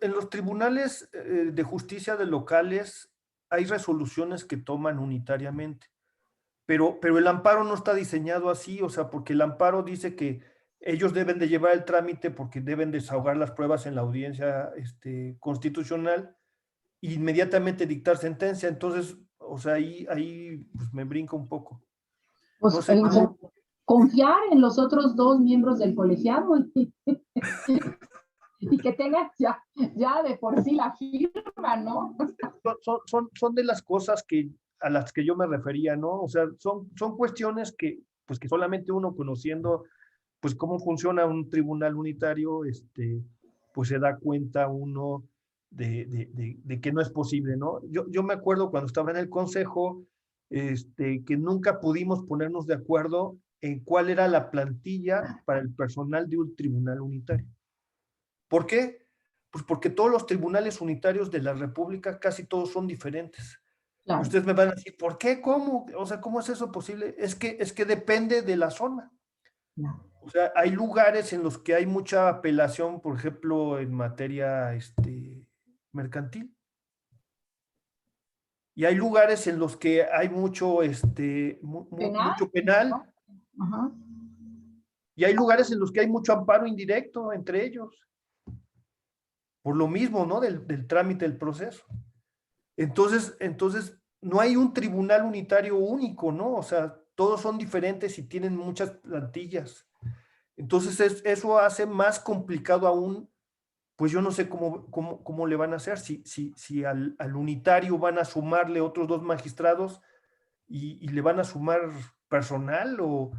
en los tribunales de justicia de locales hay resoluciones que toman unitariamente, pero el amparo no está diseñado así, o sea, porque el amparo dice que ellos deben de llevar el trámite porque deben desahogar las pruebas en la audiencia constitucional e inmediatamente dictar sentencia. Entonces, o sea, ahí pues, me brinca un poco. Pues, no sé, confiar en los otros 2 miembros del colegiado y que tengan ya de por sí la firma, ¿no? Son de las cosas a las que yo me refería, ¿no? O sea, son cuestiones que, pues, que solamente uno conociendo, pues, cómo funciona un tribunal unitario, pues se da cuenta uno de que no es posible, ¿no? Yo me acuerdo cuando estaba en el consejo, que nunca pudimos ponernos de acuerdo en cuál era la plantilla para el personal de un tribunal unitario. ¿Por qué? Pues porque todos los tribunales unitarios de la República, casi todos son diferentes. Claro. Ustedes me van a decir, ¿por qué? ¿Cómo? O sea, ¿cómo es eso posible? Es que depende de la zona. No. O sea, hay lugares en los que hay mucha apelación, por ejemplo, en materia mercantil. Y hay lugares en los que hay mucho, mucho penal. Ajá. Y hay lugares en los que hay mucho amparo indirecto entre ellos. Por lo mismo, ¿no? Del trámite del proceso. Entonces, no hay un tribunal unitario único, ¿no? O sea, todos son diferentes y tienen muchas plantillas. Entonces, eso hace más complicado aún, pues yo no sé cómo le van a hacer, si al unitario van a sumarle otros 2 magistrados y le van a sumar personal o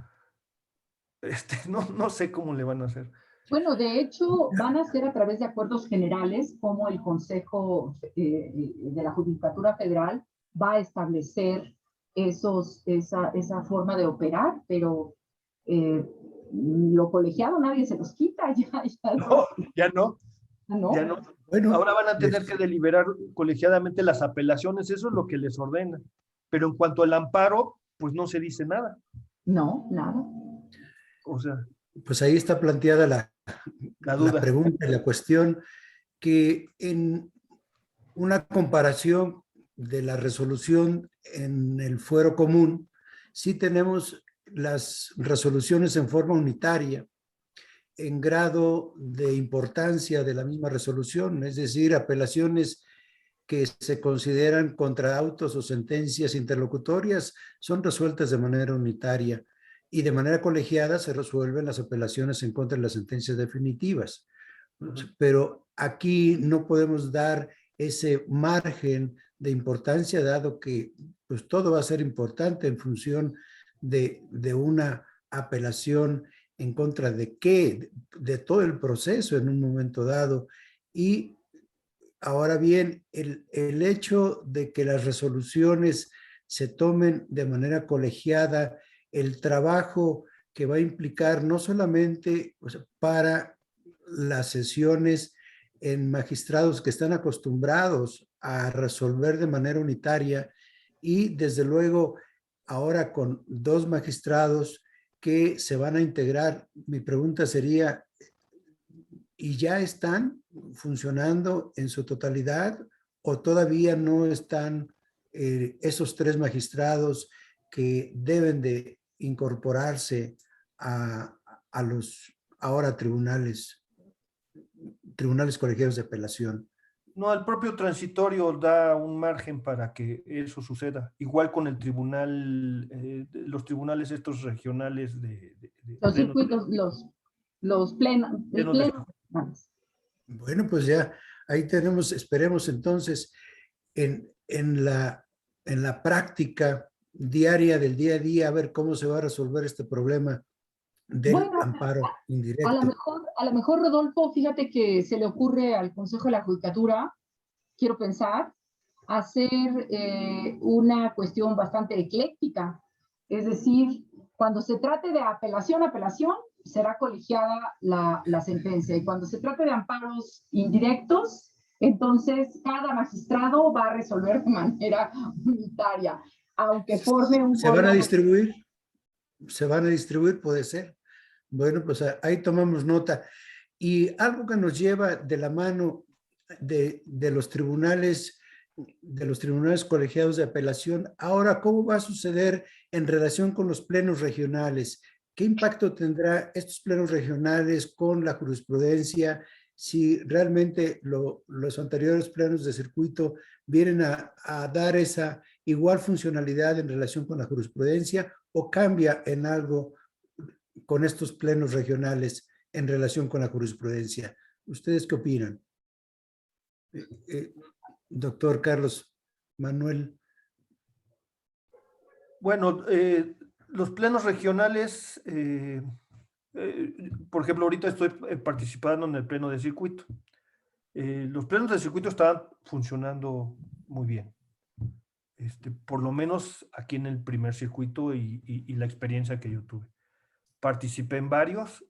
no sé cómo le van a hacer. Bueno, de hecho, van a ser a través de acuerdos generales, como el Consejo de la Judicatura Federal va a establecer esa forma de operar, pero lo colegiado nadie se los quita, No, ya no. ¿no? Ya no. Bueno, Ahora van a tener que deliberar colegiadamente las apelaciones, eso es lo que les ordena. Pero en cuanto al amparo, pues no se dice nada. No, nada. O sea, pues ahí está planteada la la duda. pregunta, la cuestión, que en una comparación de la resolución en el fuero común, sí tenemos las resoluciones en forma unitaria, en grado de importancia de la misma resolución, es decir, apelaciones que se consideran contra autos o sentencias interlocutorias son resueltas de manera unitaria y de manera colegiada se resuelven las apelaciones en contra de las sentencias definitivas. Pero aquí no podemos dar ese margen de importancia, dado que pues, todo va a ser importante en función de una apelación en contra de qué, de todo el proceso en un momento dado. Y ahora bien, el hecho de que las resoluciones se tomen de manera colegiada, el trabajo que va a implicar no solamente para las sesiones en magistrados que están acostumbrados a resolver de manera unitaria y desde luego ahora con 2 magistrados que se van a integrar. Mi pregunta sería, ¿y ya están funcionando en su totalidad o todavía no están esos 3 magistrados que deben de incorporarse a los ahora tribunales colegiados de apelación? No, el propio transitorio da un margen para que eso suceda. Igual con el tribunal, los tribunales estos regionales Los circuitos, los plenos. Bueno, pues ya ahí tenemos, esperemos entonces en la práctica diaria del día a día a ver cómo se va a resolver este problema del amparo indirecto. A lo mejor, Rodolfo, fíjate que se le ocurre al Consejo de la Judicatura, quiero pensar, hacer una cuestión bastante ecléctica. Es decir, cuando se trate de apelación, será colegiada la sentencia. Y cuando se trate de amparos indirectos, entonces cada magistrado va a resolver de manera unitaria, aunque forme un... ¿Se van a distribuir? ¿Se van a distribuir? Puede ser. Bueno, pues ahí tomamos nota. Y algo que nos lleva de la mano de los tribunales colegiados de apelación. Ahora, ¿cómo va a suceder en relación con los plenos regionales? ¿Qué impacto tendrá estos plenos regionales con la jurisprudencia? Si realmente los anteriores plenos de circuito vienen a dar esa igual funcionalidad en relación con la jurisprudencia o cambia en algo con estos plenos regionales en relación con la jurisprudencia. ¿Ustedes qué opinan? Doctor Carlos Manuel. Bueno, los plenos regionales, por ejemplo, ahorita estoy participando en el pleno de circuito. Los plenos de circuito estaban funcionando muy bien. Por lo menos aquí en el primer circuito y la experiencia que yo tuve. participé en varios.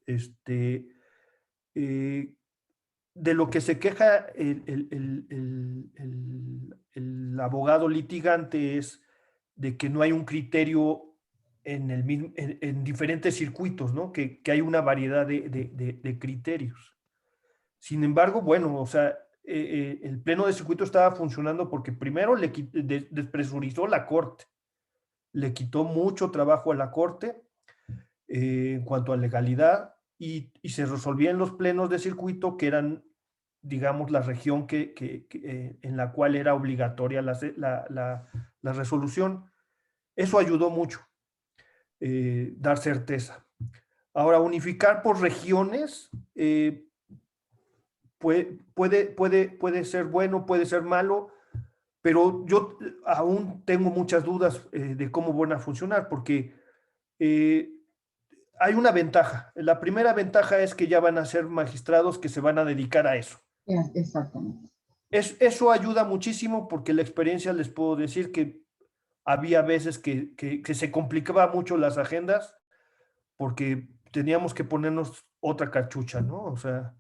De lo que se queja el abogado litigante es de que no hay un criterio en diferentes circuitos, ¿no? Que hay una variedad de criterios. Sin embargo, bueno, o sea, el pleno de circuito estaba funcionando porque primero despresurizó la corte, le quitó mucho trabajo a la corte en cuanto a legalidad y se resolvían los plenos de circuito que eran, digamos, la región en la cual era obligatoria la resolución. Eso ayudó mucho, dar certeza. Ahora, unificar por regiones puede ser bueno, puede ser malo, pero yo aún tengo muchas dudas de cómo van a funcionar, porque hay una ventaja. La primera ventaja es que ya van a ser magistrados que se van a dedicar a eso. Exactamente. Eso ayuda muchísimo porque la experiencia les puedo decir que había veces que se complicaba mucho las agendas porque teníamos que ponernos otra cachucha, ¿no? O sea,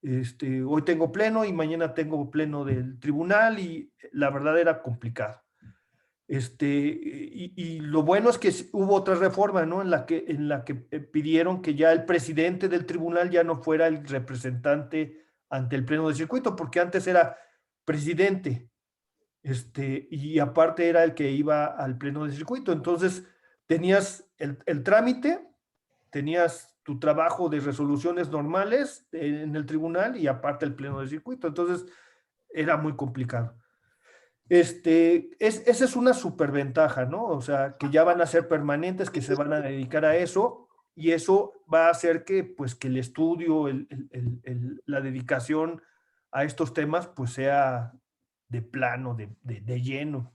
hoy tengo pleno y mañana tengo pleno del tribunal y la verdad era complicado. Y lo bueno es que hubo otra reforma, ¿no? En la que pidieron que ya el presidente del tribunal ya no fuera el representante ante el pleno de circuito, porque antes era presidente, y aparte era el que iba al pleno de circuito. Entonces, tenías el trámite, tenías tu trabajo de resoluciones normales en el tribunal y aparte el pleno de circuito. Entonces, era muy complicado. Esa es una superventaja, ¿no? O sea, que ya van a ser permanentes, que se van a dedicar a eso, y eso va a hacer que, pues, que el estudio, la dedicación a estos temas, pues, sea de plano, de lleno,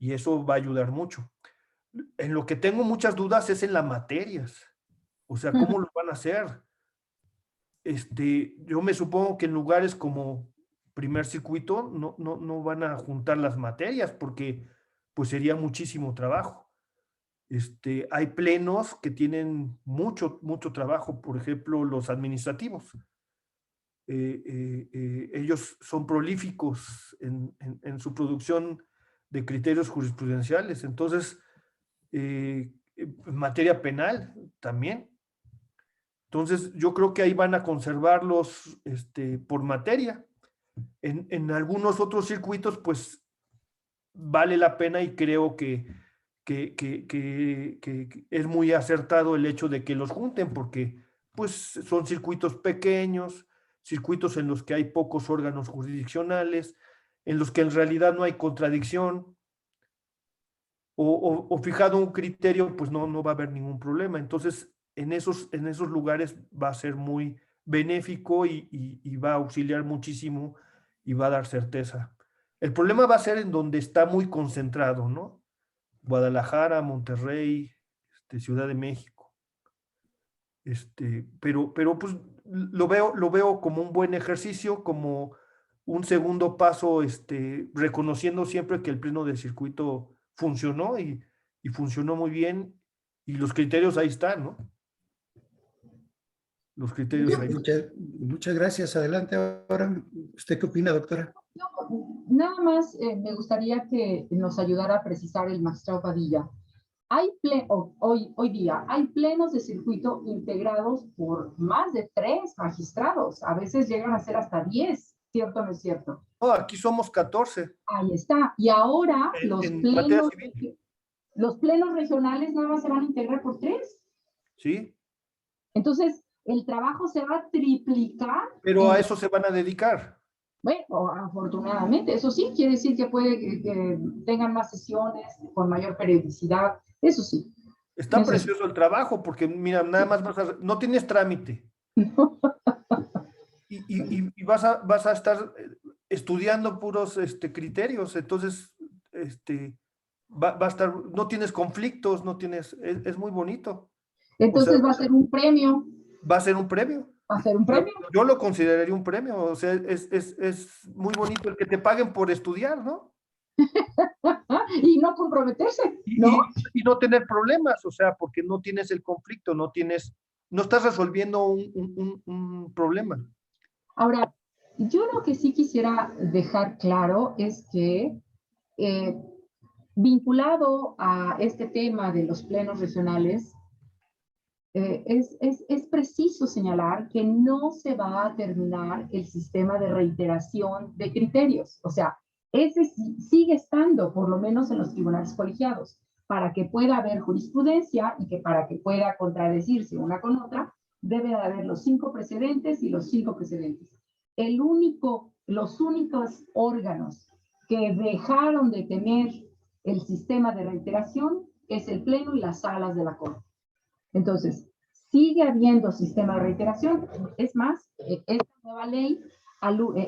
y eso va a ayudar mucho. En lo que tengo muchas dudas es en las materias, o sea, ¿cómo lo van a hacer? Yo me supongo que en lugares como primer circuito no van a juntar las materias porque pues sería muchísimo trabajo. Hay plenos que tienen mucho trabajo, por ejemplo, los administrativos. Ellos son prolíficos en su producción de criterios jurisprudenciales. Entonces, en materia penal también. Entonces, yo creo que ahí van a conservarlos por materia. En algunos otros circuitos, pues, vale la pena y creo que es muy acertado el hecho de que los junten, porque, pues, son circuitos pequeños, circuitos en los que hay pocos órganos jurisdiccionales, en los que en realidad no hay contradicción, o fijado un criterio, pues no va a haber ningún problema. Entonces, en esos lugares va a ser muy benéfico y va a auxiliar muchísimo y va a dar certeza. El problema va a ser en donde está muy concentrado, ¿no? Guadalajara, Monterrey, Ciudad de México. Pero pues lo veo como un buen ejercicio, como un segundo paso, reconociendo siempre que el pleno de circuito funcionó y funcionó muy bien, y los criterios ahí están, ¿no? Los criterios ahí están. Muchas gracias. Adelante ahora. ¿Usted qué opina, doctora? No, nada más me gustaría que nos ayudara a precisar el magistrado Padilla. Hoy día hay plenos de circuito integrados por más de 3 magistrados. A veces llegan a ser hasta 10, ¿cierto o no es cierto? No, aquí somos 14. Ahí está. Y ahora en materia civil. los plenos regionales nada más se van a integrar por 3. Sí. Entonces, el trabajo se va a triplicar. Pero a eso se van a dedicar. Bueno, afortunadamente, eso sí, quiere decir que puede que tengan más sesiones con mayor periodicidad, eso sí. Está precioso el trabajo, porque mira, nada más no tienes trámite. Y vas a estar estudiando puros criterios, entonces va a estar, no tienes conflictos, es muy bonito. Entonces, o sea, va a ser un premio. Va a ser un premio. Va a ser un premio. Yo lo consideraría un premio, o sea, es muy bonito el que te paguen por estudiar, ¿no? Y no comprometerse, ¿no? Y no tener problemas, o sea, porque no tienes el conflicto, no estás resolviendo un problema. Ahora, yo lo que sí quisiera dejar claro es que vinculado a este tema de los plenos regionales, es preciso señalar que no se va a terminar el sistema de reiteración de criterios. O sea, ese sigue estando, por lo menos en los tribunales colegiados, para que pueda haber jurisprudencia y que para que pueda contradecirse una con otra, debe de haber los 5 precedentes y los 5 precedentes. Los únicos órganos que dejaron de tener el sistema de reiteración es el Pleno y las salas de la Corte. Entonces, sigue habiendo sistema de reiteración. Es más, esta nueva ley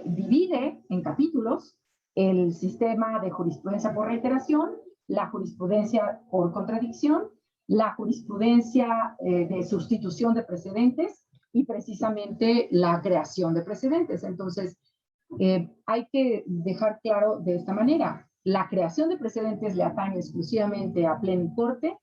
divide en capítulos el sistema de jurisprudencia por reiteración, la jurisprudencia por contradicción, la jurisprudencia de sustitución de precedentes y precisamente la creación de precedentes. Entonces, hay que dejar claro de esta manera, la creación de precedentes le atañe exclusivamente a Pleno y Corte,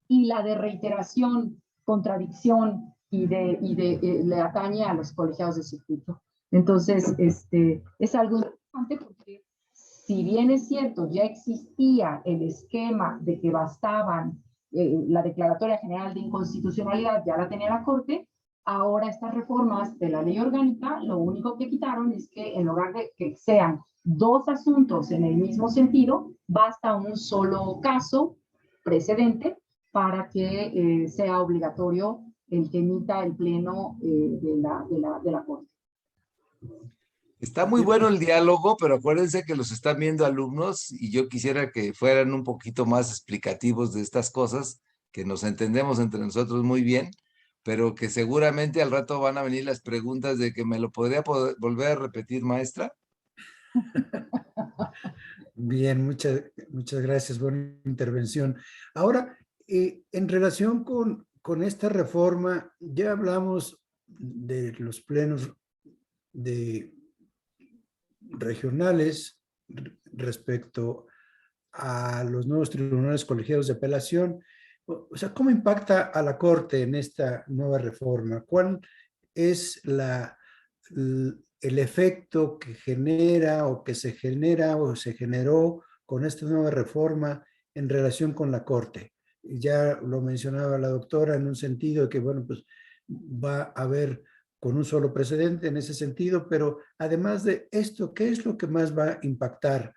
y la de reiteración, contradicción le atañe a los colegiados de circuito. Entonces, es algo importante porque si bien es cierto, ya existía el esquema de que bastaban la declaratoria general de inconstitucionalidad, ya la tenía la Corte, ahora estas reformas de la ley orgánica, lo único que quitaron es que en lugar de que sean 2 asuntos en el mismo sentido, basta un solo caso precedente para que sea obligatorio el que emita el pleno de la Corte. Está muy bueno el diálogo, pero acuérdense que los están viendo alumnos y yo quisiera que fueran un poquito más explicativos de estas cosas, que nos entendemos entre nosotros muy bien, pero que seguramente al rato van a venir las preguntas de que me lo podría volver a repetir, maestra. Bien, muchas gracias, buena intervención. Ahora, en relación con esta reforma, ya hablamos de los plenos regionales respecto a los nuevos tribunales colegiados de apelación. O sea, ¿cómo impacta a la Corte en esta nueva reforma? ¿Cuál es el efecto que genera o que se genera o se generó con esta nueva reforma en relación con la Corte? Ya lo mencionaba la doctora en un sentido de que, bueno, pues va a haber con un solo precedente en ese sentido, pero además de esto, ¿qué es lo que más va a impactar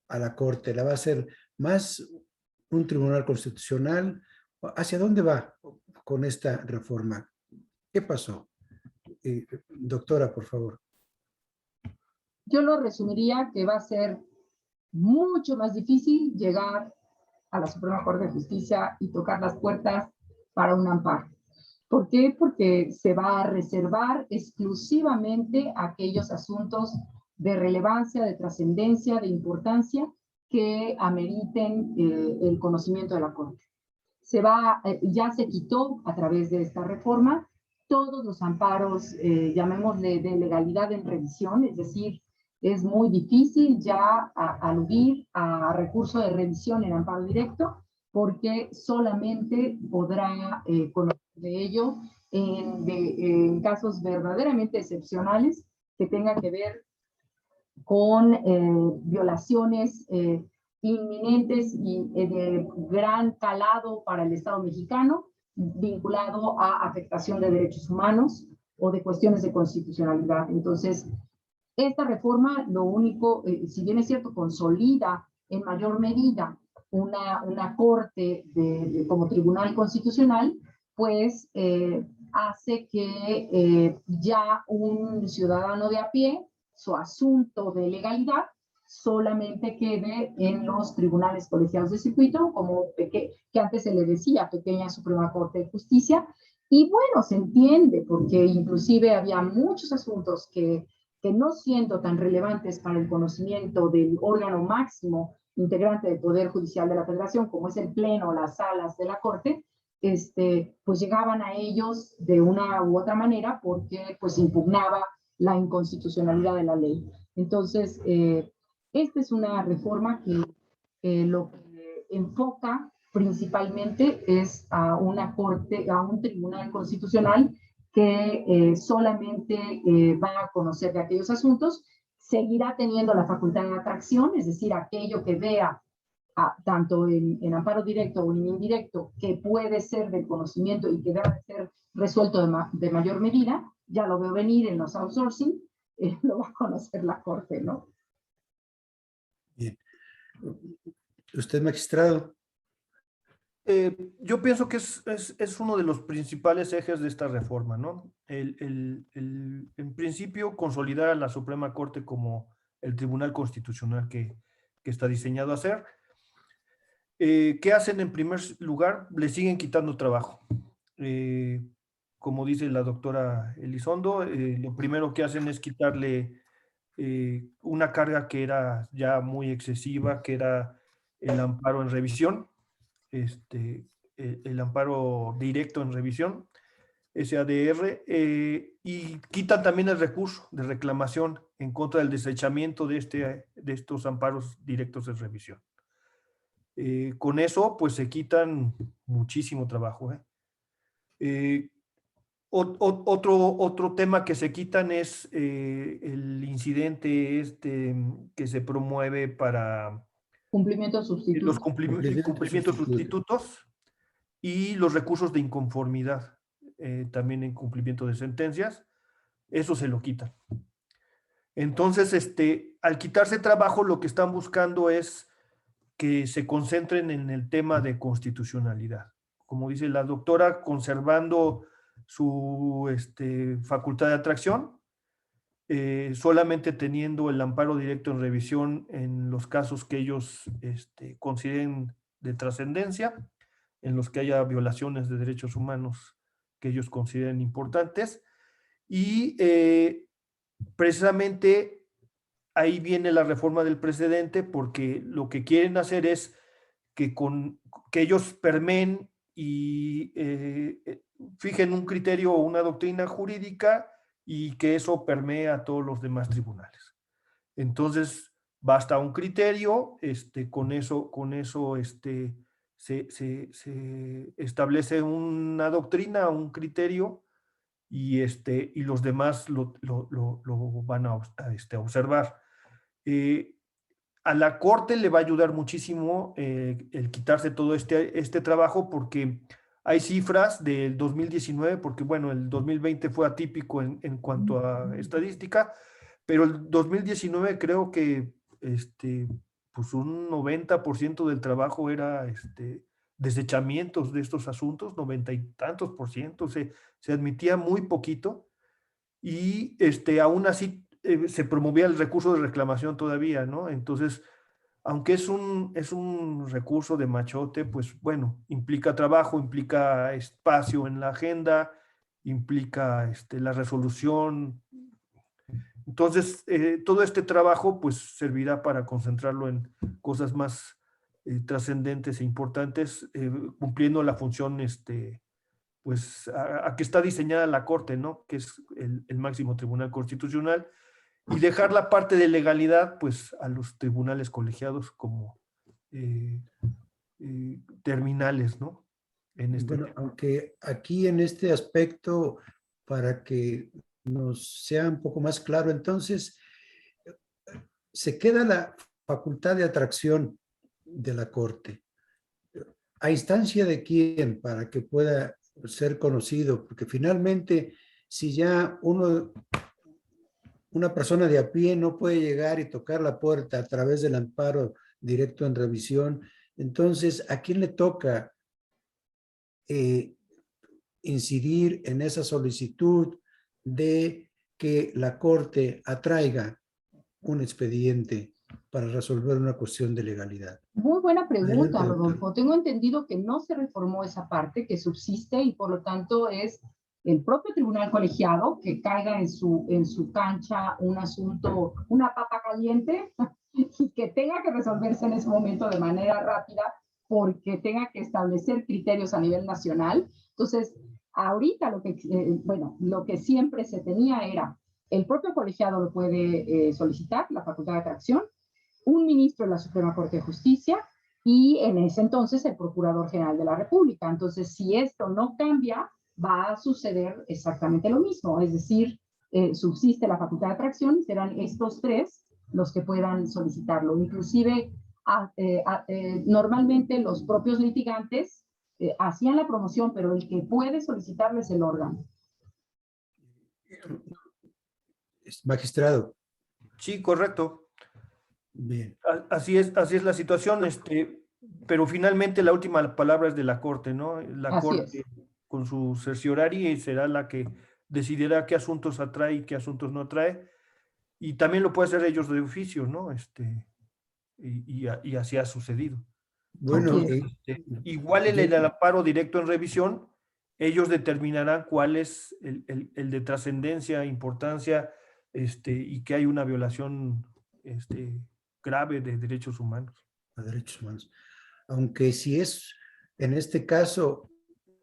a la Corte? ¿La va a ser más un tribunal constitucional? ¿Hacia dónde va con esta reforma? ¿Qué pasó? Doctora, por favor. Yo lo resumiría que va a ser mucho más difícil llegar a la Suprema Corte de Justicia y tocar las puertas para un amparo. ¿Por qué? Porque se va a reservar exclusivamente aquellos asuntos de relevancia, de trascendencia, de importancia que ameriten el conocimiento de la Corte. Ya se quitó a través de esta reforma todos los amparos, llamémosle de legalidad en revisión, es decir, es muy difícil ya aludir a recurso de revisión en amparo directo, porque solamente podrá conocer de ello en casos verdaderamente excepcionales que tengan que ver con violaciones inminentes y de gran calado para el Estado mexicano, vinculado a afectación de derechos humanos o de cuestiones de constitucionalidad. Entonces, esta reforma, lo único, si bien es cierto, consolida en mayor medida una corte como tribunal constitucional, pues hace que ya un ciudadano de a pie, su asunto de legalidad, solamente quede en los tribunales colegiados de circuito, como que antes se le decía pequeña Suprema Corte de Justicia, y bueno, se entiende, porque inclusive había muchos asuntos que no siendo tan relevantes para el conocimiento del órgano máximo integrante del Poder Judicial de la Federación, como es el Pleno, las salas de la Corte, pues llegaban a ellos de una u otra manera porque pues impugnaba la inconstitucionalidad de la ley. Entonces, Esta es una reforma que lo que enfoca principalmente es a una corte, a un tribunal constitucional que solamente va a conocer de aquellos asuntos, seguirá teniendo la facultad de atracción, es decir, aquello que vea tanto en amparo directo o en indirecto, que puede ser del conocimiento y que debe ser resuelto de mayor medida, ya lo veo venir en los outsourcing, lo va a conocer la Corte, ¿no? Bien. Usted, magistrado. Yo pienso que es uno de los principales ejes de esta reforma, ¿no? En principio, consolidar a la Suprema Corte como el Tribunal Constitucional que está diseñado a ser. ¿Qué hacen en primer lugar? Le siguen quitando trabajo. Como dice la doctora Elizondo, lo primero que hacen es quitarle una carga que era ya muy excesiva, que era el amparo en revisión, el amparo directo en revisión, SADR, y quitan también el recurso de reclamación en contra del desechamiento de estos amparos directos en revisión. Con eso, pues se quitan muchísimo trabajo. Otro tema que se quitan es el incidente que se promueve para Cumplimientos los sustitutos. cumplimientos sustitutos y los recursos de inconformidad, también en cumplimiento de sentencias, eso se lo quitan. Entonces, al quitarse trabajo, lo que están buscando es que se concentren en el tema de constitucionalidad. Como dice la doctora, conservando su facultad de atracción, solamente teniendo el amparo directo en revisión en los casos que ellos consideren de trascendencia, en los que haya violaciones de derechos humanos que ellos consideren importantes, y precisamente ahí viene la reforma del precedente, porque lo que quieren hacer es que ellos permeen y fijen un criterio o una doctrina jurídica y que eso permee a todos los demás tribunales. Entonces, basta un criterio, con eso se establece una doctrina, un criterio, y los demás lo van a observar. A la Corte le va a ayudar muchísimo el quitarse todo este trabajo, porque hay cifras del 2019, porque bueno, el 2020 fue atípico en cuanto a estadística, pero el 2019 creo que pues un 90% del trabajo era desechamientos de estos asuntos, 90 y tantos por ciento, se admitía muy poquito, y aún así se promovía el recurso de reclamación todavía, ¿no? Entonces, aunque es un recurso de machote, pues bueno, implica trabajo, implica espacio en la agenda, implica la resolución. Entonces, todo este trabajo pues servirá para concentrarlo en cosas más trascendentes e importantes, cumpliendo la función pues a que está diseñada la Corte, ¿no? Que es el máximo tribunal constitucional, y dejar la parte de legalidad pues a los tribunales colegiados como terminales, ¿no? Bueno, aunque aquí en este aspecto, para que nos sea un poco más claro, entonces, se queda la facultad de atracción de la Corte. ¿A instancia de quién para que pueda ser conocido? Porque finalmente, si ya una persona de a pie no puede llegar y tocar la puerta a través del amparo directo en revisión, entonces, ¿a quién le toca incidir en esa solicitud de que la Corte atraiga un expediente para resolver una cuestión de legalidad? Muy buena pregunta, Adelante, Rodolfo. Tengo entendido que no se reformó esa parte, que subsiste, y por lo tanto es el propio tribunal colegiado que caiga en su cancha un asunto, una papa caliente, y que tenga que resolverse en ese momento de manera rápida, porque tenga que establecer criterios a nivel nacional. Entonces, ahorita lo que siempre se tenía era, el propio colegiado lo puede solicitar, la facultad de atracción, un ministro de la Suprema Corte de Justicia y en ese entonces el Procurador General de la República. Entonces, si esto no cambia, va a suceder exactamente lo mismo, es decir, subsiste la facultad de atracción y serán estos tres los que puedan solicitarlo. Inclusive, normalmente los propios litigantes hacían la promoción, pero el que puede solicitarlo es el órgano. Magistrado, Sí, correcto. bien. Así es la situación, pero finalmente la última palabra es de la Corte, ¿no? La Así Corte, es. con su cerciorari, será la que decidirá qué asuntos atrae y qué asuntos no atrae. Y también lo puede hacer ellos de oficio, ¿no? Y así ha sucedido. Bueno, Así es. Igual en el amparo directo en revisión, ellos determinarán cuál es el de trascendencia, importancia, y que hay una violación grave de derechos humanos. a derechos humanos. Aunque si es, en este caso,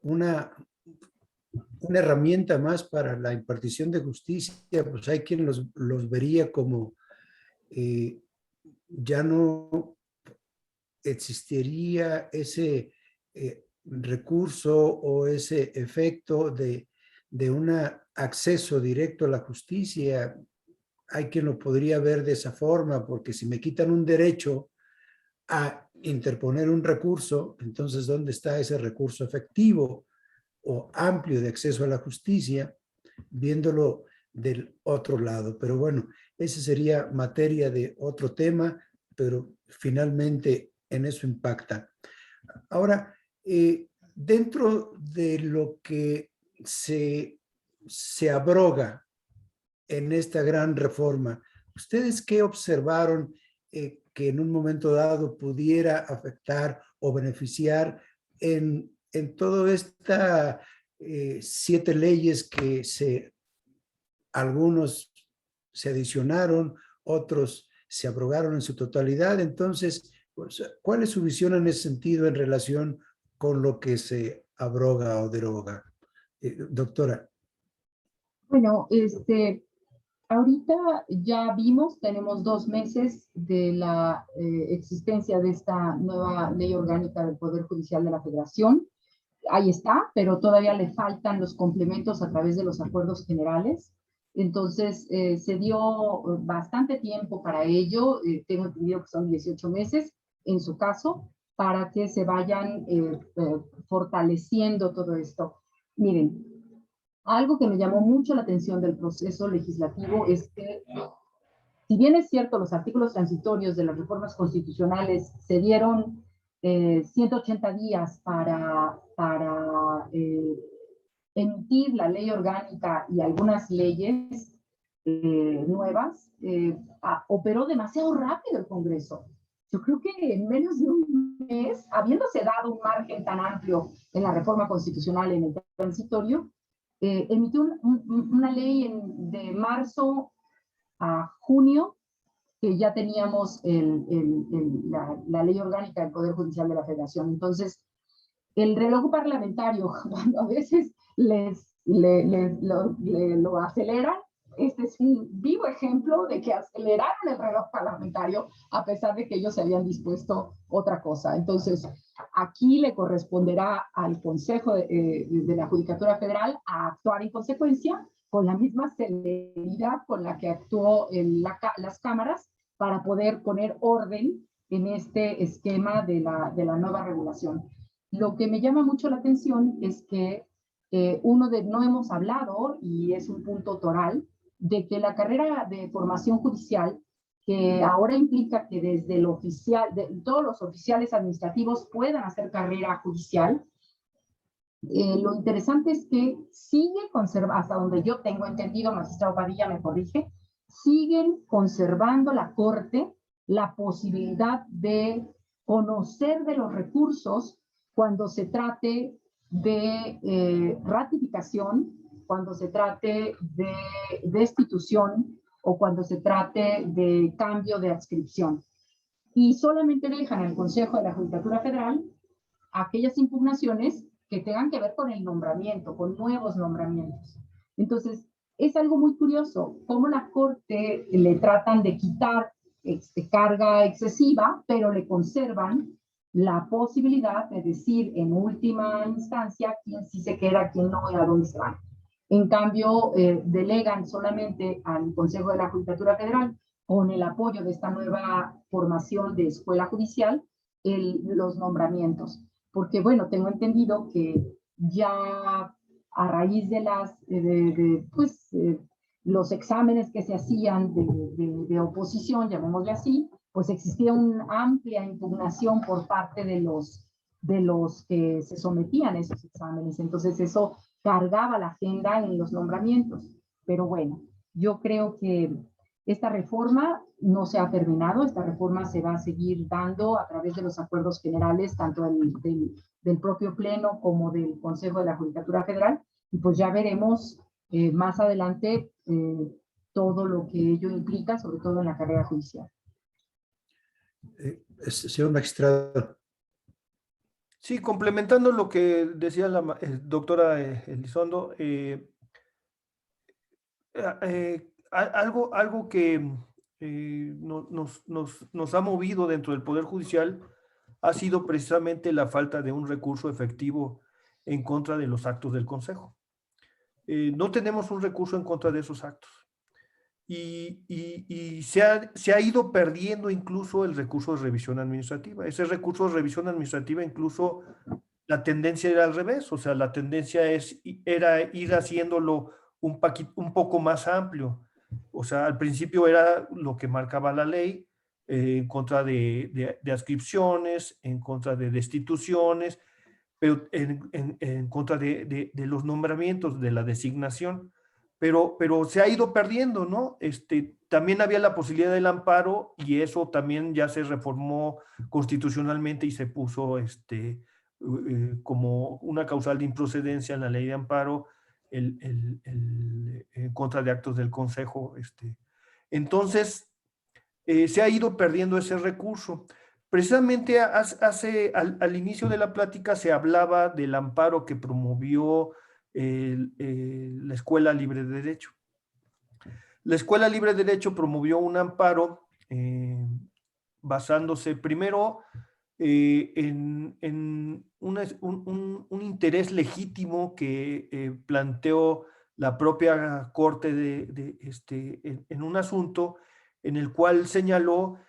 una herramienta más para la impartición de justicia, pues hay quien los vería como ya no existiría ese recurso o ese efecto de un acceso directo a la justicia. Hay quien lo podría ver de esa forma, porque si me quitan un derecho a interponer un recurso, entonces, ¿dónde está ese recurso efectivo o amplio de acceso a la justicia? Viéndolo del otro lado. Pero bueno, ese sería materia de otro tema, pero finalmente en eso impacta. Ahora, dentro de lo que se abroga en esta gran reforma, ¿ustedes qué observaron que en un momento dado pudiera afectar o beneficiar en todas estas 7 leyes que algunos se adicionaron, otros se abrogaron en su totalidad? Entonces, pues, ¿cuál es su visión en ese sentido en relación con lo que se abroga o deroga? Doctora. Bueno, ahorita ya vimos, tenemos 2 meses de la existencia de esta nueva ley orgánica del Poder Judicial de la Federación. Ahí está, pero todavía le faltan los complementos a través de los acuerdos generales. Entonces, se dio bastante tiempo para ello, tengo entendido que son 18 meses en su caso, para que se vayan fortaleciendo todo esto. Miren, algo que me llamó mucho la atención del proceso legislativo es que, si bien es cierto, los artículos transitorios de las reformas constitucionales se dieron 180 días para emitir la ley orgánica y algunas leyes nuevas, operó demasiado rápido el Congreso. Yo creo que en menos de un mes, habiéndose dado un margen tan amplio en la reforma constitucional en el transitorio, emitió una ley de marzo a junio, que ya teníamos la ley orgánica del Poder Judicial de la Federación. Entonces, el reloj parlamentario, cuando a veces lo aceleran, este es un vivo ejemplo de que aceleraron el reloj parlamentario a pesar de que ellos se habían dispuesto otra cosa. Entonces, aquí le corresponderá al Consejo de la Judicatura Federal a actuar en consecuencia con la misma celeridad con la que actuó en las cámaras para poder poner orden en este esquema de la nueva regulación. Lo que me llama mucho la atención es que no hemos hablado, y es un punto toral, de que la carrera de formación judicial, que ahora implica que desde el oficial, todos los oficiales administrativos puedan hacer carrera judicial, lo interesante es que sigue conservando, hasta donde yo tengo entendido, magistrado Padilla me corrige, siguen conservando la Corte la posibilidad de conocer de los recursos cuando se trate de ratificación, cuando se trate de destitución o cuando se trate de cambio de adscripción. Y solamente dejan al Consejo de la Judicatura Federal aquellas impugnaciones que tengan que ver con el nombramiento, con nuevos nombramientos. Entonces, es algo muy curioso cómo la Corte le tratan de quitar carga excesiva, pero le conservan la posibilidad de decir en última instancia quién sí se queda, quién no y a dónde se van. En cambio, delegan solamente al Consejo de la Judicatura Federal, con el apoyo de esta nueva formación de escuela judicial, los nombramientos. Porque, bueno, tengo entendido que ya a raíz de los exámenes que se hacían de oposición, llamémosle así, pues existía una amplia impugnación por parte de los que se sometían a esos exámenes. Entonces eso cargaba la agenda en los nombramientos. Pero bueno, yo creo que esta reforma no se ha terminado, esta reforma se va a seguir dando a través de los acuerdos generales, tanto del propio Pleno como del Consejo de la Judicatura Federal, y pues ya veremos más adelante todo lo que ello implica, sobre todo en la carrera judicial. Señor magistrado. Sí, complementando lo que decía la doctora Elizondo, algo que nos ha movido dentro del Poder Judicial ha sido precisamente la falta de un recurso efectivo en contra de los actos del Consejo. No tenemos un recurso en contra de esos actos. Y se ha ido perdiendo incluso el recurso de revisión administrativa. Ese recurso de revisión administrativa, incluso la tendencia era al revés, o sea, la tendencia era ir haciéndolo un poco más amplio. O sea, al principio era lo que marcaba la ley, en contra de adscripciones, en contra de destituciones, pero en contra de los nombramientos, de la designación. Pero se ha ido perdiendo, ¿no? También había la posibilidad del amparo y eso también ya se reformó constitucionalmente y se puso como una causal de improcedencia en la ley de amparo en contra de actos del Consejo. Entonces, se ha ido perdiendo ese recurso. Precisamente al inicio de la plática se hablaba del amparo que promovió la Escuela Libre de Derecho. La Escuela Libre de Derecho promovió un amparo basándose primero en un interés legítimo que planteó la propia Corte en un asunto en el cual señaló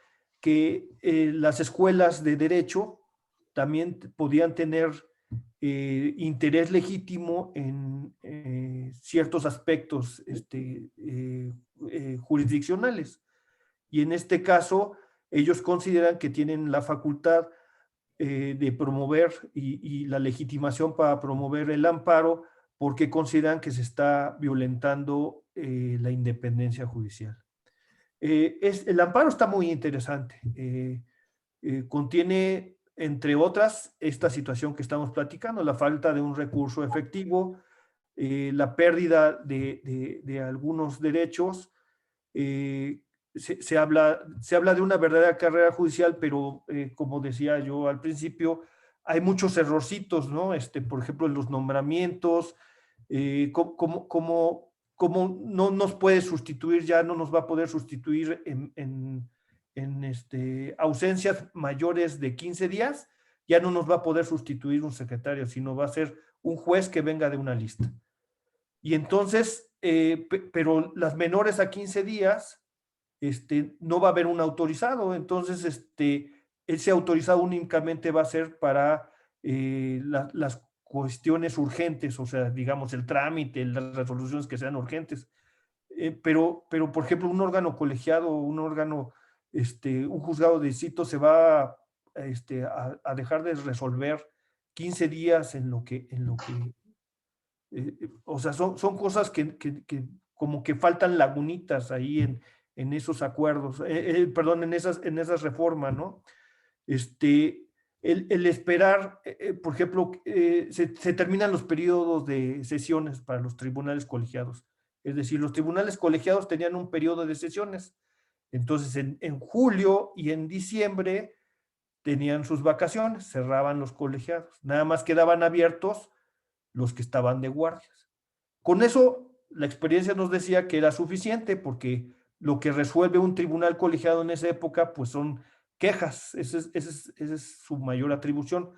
que las escuelas de derecho también podían tener interés legítimo en ciertos aspectos jurisdiccionales. Y en este caso, ellos consideran que tienen la facultad de promover y la legitimación para promover el amparo porque consideran que se está violentando la independencia judicial. El amparo está muy interesante. Contiene, entre otras, esta situación que estamos platicando, la falta de un recurso efectivo, la pérdida de algunos derechos. Se habla de una verdadera carrera judicial, pero como decía yo al principio, hay muchos errorcitos, ¿no? Por ejemplo, en los nombramientos, como no nos puede sustituir, ya no nos va a poder sustituir en ausencias mayores de 15 días, ya no nos va a poder sustituir un secretario, sino va a ser un juez que venga de una lista. Y entonces, pero las menores a 15 días, no va a haber un autorizado. Entonces, ese autorizado únicamente va a ser para las cuestiones urgentes, o sea, digamos, el trámite, las resoluciones que sean urgentes. Pero, por ejemplo, un órgano colegiado, un órgano, un juzgado de distrito se va a dejar de resolver 15 días en lo que o sea, son cosas que como que faltan lagunitas ahí en esos acuerdos, perdón, en esas reformas, ¿no? El esperar, por ejemplo, se terminan los periodos de sesiones para los tribunales colegiados. Es decir, los tribunales colegiados tenían un periodo de sesiones. Entonces, en julio y en diciembre tenían sus vacaciones, cerraban los colegiados. Nada más quedaban abiertos los que estaban de guardias. Con eso, la experiencia nos decía que era suficiente porque lo que resuelve un tribunal colegiado en esa época, pues son quejas. Esa es su mayor atribución.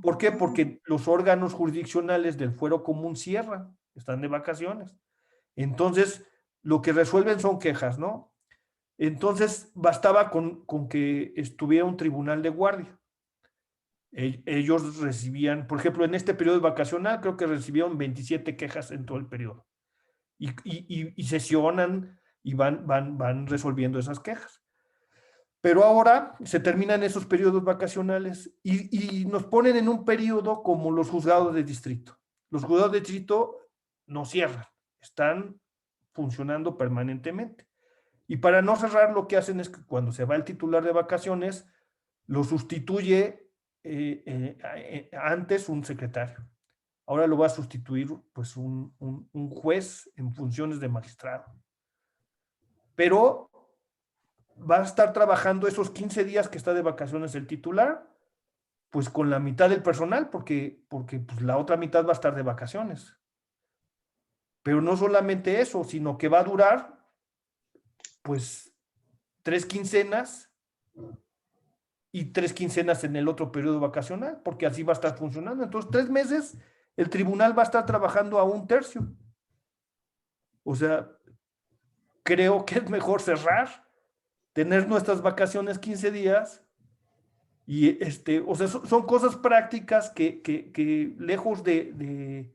¿Por qué? Porque los órganos jurisdiccionales del fuero común cierran, están de vacaciones. Entonces, lo que resuelven son quejas, ¿no? Entonces, bastaba con que estuviera un tribunal de guardia. Ellos recibían, por ejemplo, en este periodo vacacional, creo que recibieron 27 quejas en todo el periodo. Y sesionan y van resolviendo esas quejas. Pero ahora se terminan esos periodos vacacionales y nos ponen en un periodo como los juzgados de distrito. Los juzgados de distrito no cierran, están funcionando permanentemente. Y para no cerrar, lo que hacen es que cuando se va el titular de vacaciones, lo sustituye antes un secretario. Ahora lo va a sustituir pues un juez en funciones de magistrado. Pero va a estar trabajando esos 15 días que está de vacaciones el titular, pues con la mitad del personal, porque pues, la otra mitad va a estar de vacaciones. Pero no solamente eso, sino que va a durar pues 3 quincenas y 3 quincenas en el otro periodo vacacional, porque así va a estar funcionando. Entonces, 3 meses el tribunal va a estar trabajando a 1/3. O sea, creo que es mejor cerrar, tener nuestras vacaciones 15 días y o sea, son cosas prácticas que lejos de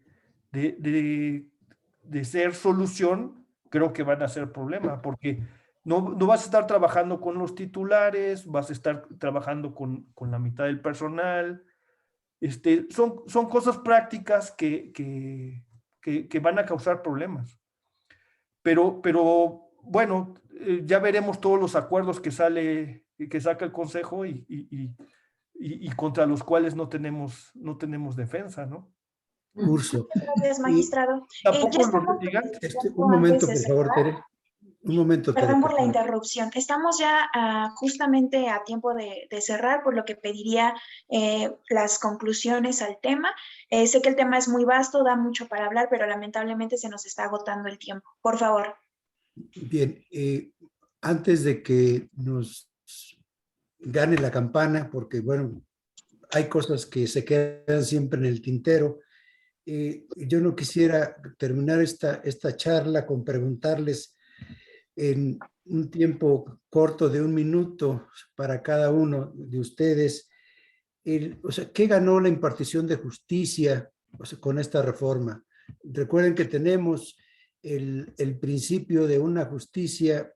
ser solución, creo que van a ser problema, porque no vas a estar trabajando con los titulares, vas a estar trabajando con la mitad del personal. Son cosas prácticas que van a causar problemas. Pero bueno, ya veremos todos los acuerdos que saca el Consejo y contra los cuales no tenemos defensa, ¿no? Curso. Gracias, magistrado. Tampoco Ya estamos los litigantes. Un momento, antes de por favor, cerrar. Tere. Un momento, Tere, Perdón por por la favor. interrupción. Estamos ya justamente a tiempo de cerrar, por lo que pediría las conclusiones al tema. Sé que el tema es muy vasto, da mucho para hablar, pero lamentablemente se nos está agotando el tiempo. Por favor. Bien, antes de que nos gane la campana, porque bueno, hay cosas que se quedan siempre en el tintero, yo no quisiera terminar esta charla con preguntarles en un tiempo corto de 1 minuto para cada uno de ustedes, o sea, ¿qué ganó la impartición de justicia, o sea, con esta reforma? Recuerden que tenemos el principio de una justicia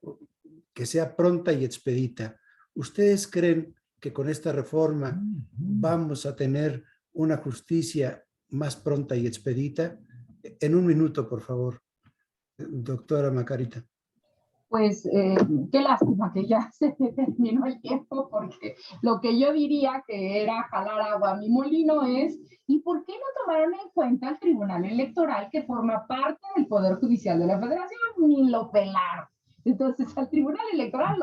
que sea pronta y expedita. ¿Ustedes creen que con esta reforma vamos a tener una justicia más pronta y expedita? En 1 minuto, por favor, doctora Macarita. Pues qué lástima que ya se terminó el tiempo, porque lo que yo diría que era jalar agua a mi molino es, ¿y por qué no tomaron en cuenta el Tribunal Electoral, que forma parte del Poder Judicial de la Federación? Ni lo pelaron. Entonces al Tribunal Electoral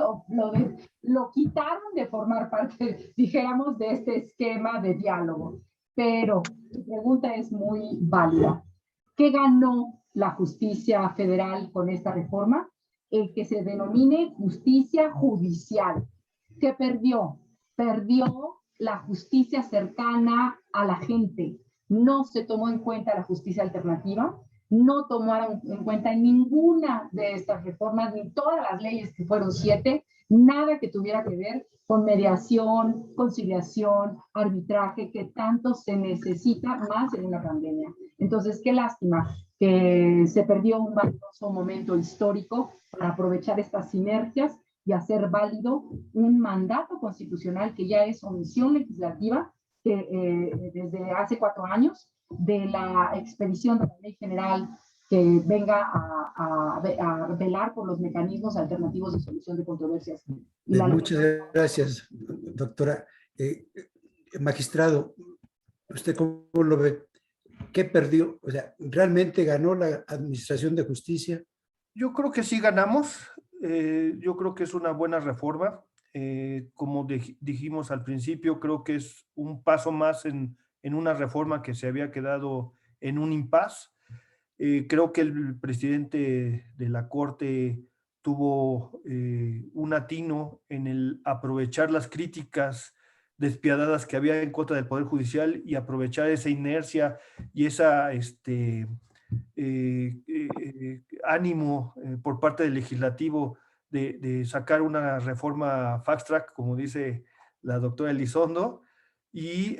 lo quitaron de formar parte, dijéramos, de este esquema de diálogo. Pero mi pregunta es muy válida. ¿Qué ganó la justicia federal con esta reforma? El que se denomine justicia judicial. ¿Qué perdió? Perdió la justicia cercana a la gente. No se tomó en cuenta la justicia alternativa, no tomaron en cuenta en ninguna de estas reformas, ni todas las leyes, que fueron 7, nada que tuviera que ver con mediación, conciliación, arbitraje, que tanto se necesita más en una pandemia. Entonces, qué lástima que se perdió un valioso momento histórico para aprovechar estas sinergias y hacer válido un mandato constitucional que ya es omisión legislativa que, desde hace 4 años, de la expedición de la ley general que venga a velar por los mecanismos alternativos de solución de controversias. Muchas gracias, doctora. Magistrado, ¿usted cómo lo ve? ¿Qué perdió? O sea, ¿realmente ganó la Administración de Justicia? Yo creo que sí ganamos. Yo creo que es una buena reforma. Como dijimos al principio, creo que es un paso más en una reforma que se había quedado en un impasse. Creo que el presidente de la Corte tuvo un atino en el aprovechar las críticas despiadadas que había en contra del Poder Judicial y aprovechar esa inercia y esa ánimo por parte del legislativo de sacar una reforma fast track, como dice la doctora Elizondo, y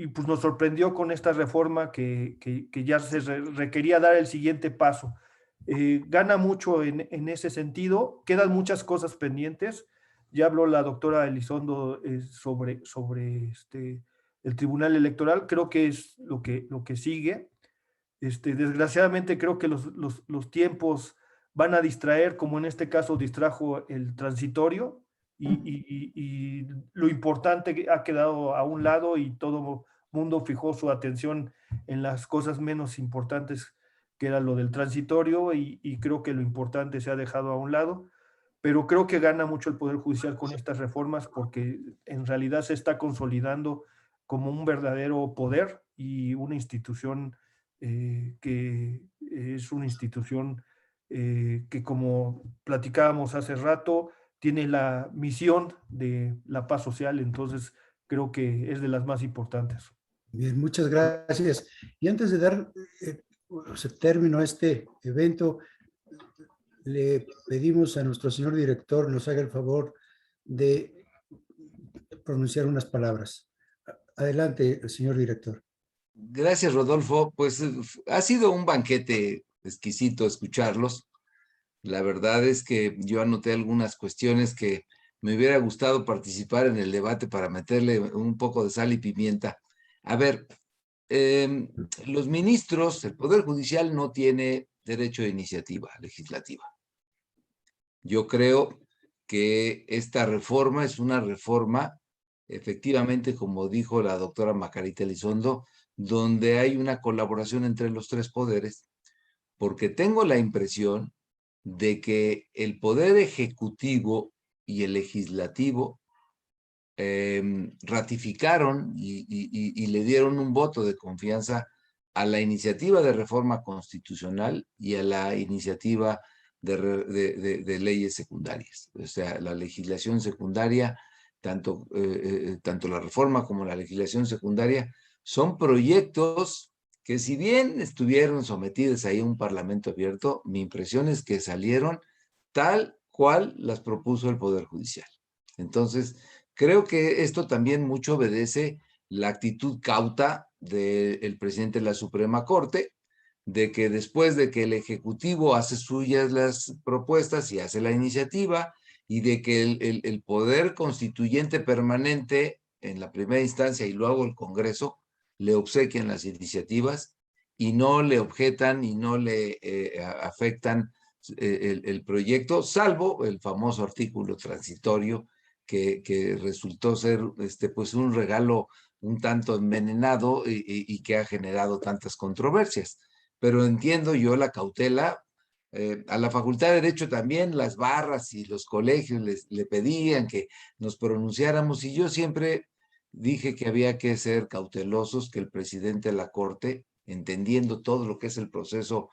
pues nos sorprendió con esta reforma que ya se requería dar el siguiente paso. Gana mucho en ese sentido, quedan muchas cosas pendientes. Ya habló la doctora Elizondo sobre el Tribunal Electoral, creo que es lo que sigue. Desgraciadamente creo que los tiempos van a distraer, como en este caso distrajo el transitorio, y lo importante ha quedado a un lado y todo mundo fijó su atención en las cosas menos importantes, que era lo del transitorio, y creo que lo importante se ha dejado a un lado. Pero creo que gana mucho el Poder Judicial con estas reformas porque en realidad se está consolidando como un verdadero poder y una institución que es una institución que, como platicábamos hace rato, tiene la misión de la paz social, entonces creo que es de las más importantes. Bien, muchas gracias. Y antes de dar término a este evento, le pedimos a nuestro señor director nos haga el favor de pronunciar unas palabras. Adelante, señor director. Gracias, Rodolfo. Pues ha sido un banquete exquisito escucharlos. La verdad es que yo anoté algunas cuestiones que me hubiera gustado participar en el debate para meterle un poco de sal y pimienta. A ver, los ministros, el Poder Judicial no tiene derecho de iniciativa legislativa. Yo creo que esta reforma es una reforma, efectivamente, como dijo la doctora Margarita Elizondo, donde hay una colaboración entre los tres poderes, porque tengo la impresión de que el poder ejecutivo y el legislativo ratificaron y le dieron un voto de confianza a la iniciativa de reforma constitucional y a la iniciativa de leyes secundarias. O sea, la legislación secundaria, tanto la reforma como la legislación secundaria, son proyectos que, si bien estuvieron sometidos ahí a un parlamento abierto, mi impresión es que salieron tal cual las propuso el Poder Judicial. Entonces, creo que esto también mucho obedece la actitud cauta del presidente de la Suprema Corte, de que después de que el Ejecutivo hace suyas las propuestas y hace la iniciativa, y de que el poder constituyente permanente en la primera instancia y luego el Congreso le obsequian las iniciativas y no le objetan y no le afectan el proyecto, salvo el famoso artículo transitorio que resultó ser pues un regalo un tanto envenenado y que ha generado tantas controversias. Pero entiendo yo la cautela. A la Facultad de Derecho también las barras y los colegios le pedían que nos pronunciáramos, y yo siempre dije que había que ser cautelosos, que el presidente de la Corte, entendiendo todo lo que es el proceso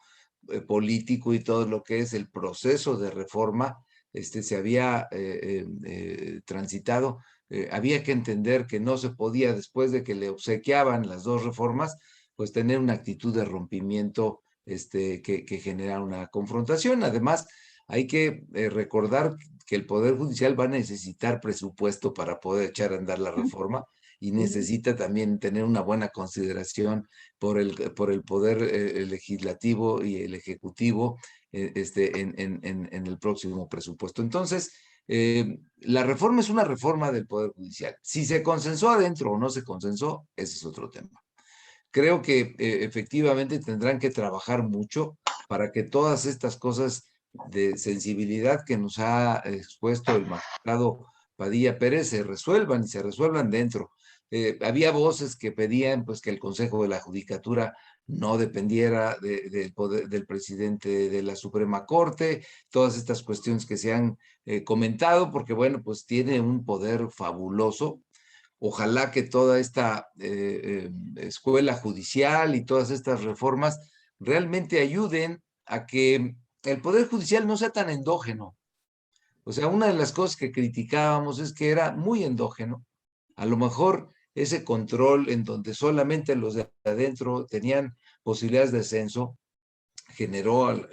político y todo lo que es el proceso de reforma, se había transitado, había que entender que no se podía, después de que le obsequiaban las dos reformas, pues tener una actitud de rompimiento que genera una confrontación. Además, hay que recordar que el Poder Judicial va a necesitar presupuesto para poder echar a andar la reforma, y necesita también tener una buena consideración por el Poder Legislativo y el Ejecutivo en el próximo presupuesto. Entonces, la reforma es una reforma del Poder Judicial. Si se consensó adentro o no se consensó, ese es otro tema. Creo que efectivamente tendrán que trabajar mucho para que todas estas cosas de sensibilidad que nos ha expuesto el magistrado Padilla Pérez se resuelvan, y se resuelvan dentro. Había voces que pedían pues que el Consejo de la Judicatura no dependiera del presidente de la Suprema Corte, todas estas cuestiones que se han comentado, porque bueno, pues tiene un poder fabuloso. Ojalá que toda esta escuela judicial y todas estas reformas realmente ayuden a que el Poder Judicial no sea tan endógeno. O sea, una de las cosas que criticábamos es que era muy endógeno. A lo mejor ese control en donde solamente los de adentro tenían posibilidades de ascenso generó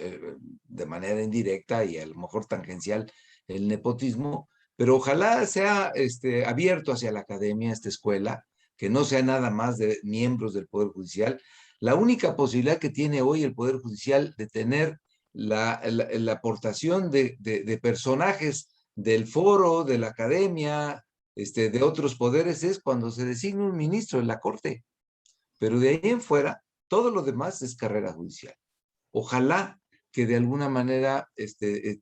de manera indirecta y a lo mejor tangencial el nepotismo, pero ojalá sea abierto hacia la academia, esta escuela, que no sea nada más de miembros del Poder Judicial. La única posibilidad que tiene hoy el Poder Judicial de tener la aportación de personajes del foro, de la academia, de otros poderes, es cuando se designa un ministro en la Corte. Pero de ahí en fuera, todo lo demás es carrera judicial. Ojalá que de alguna manera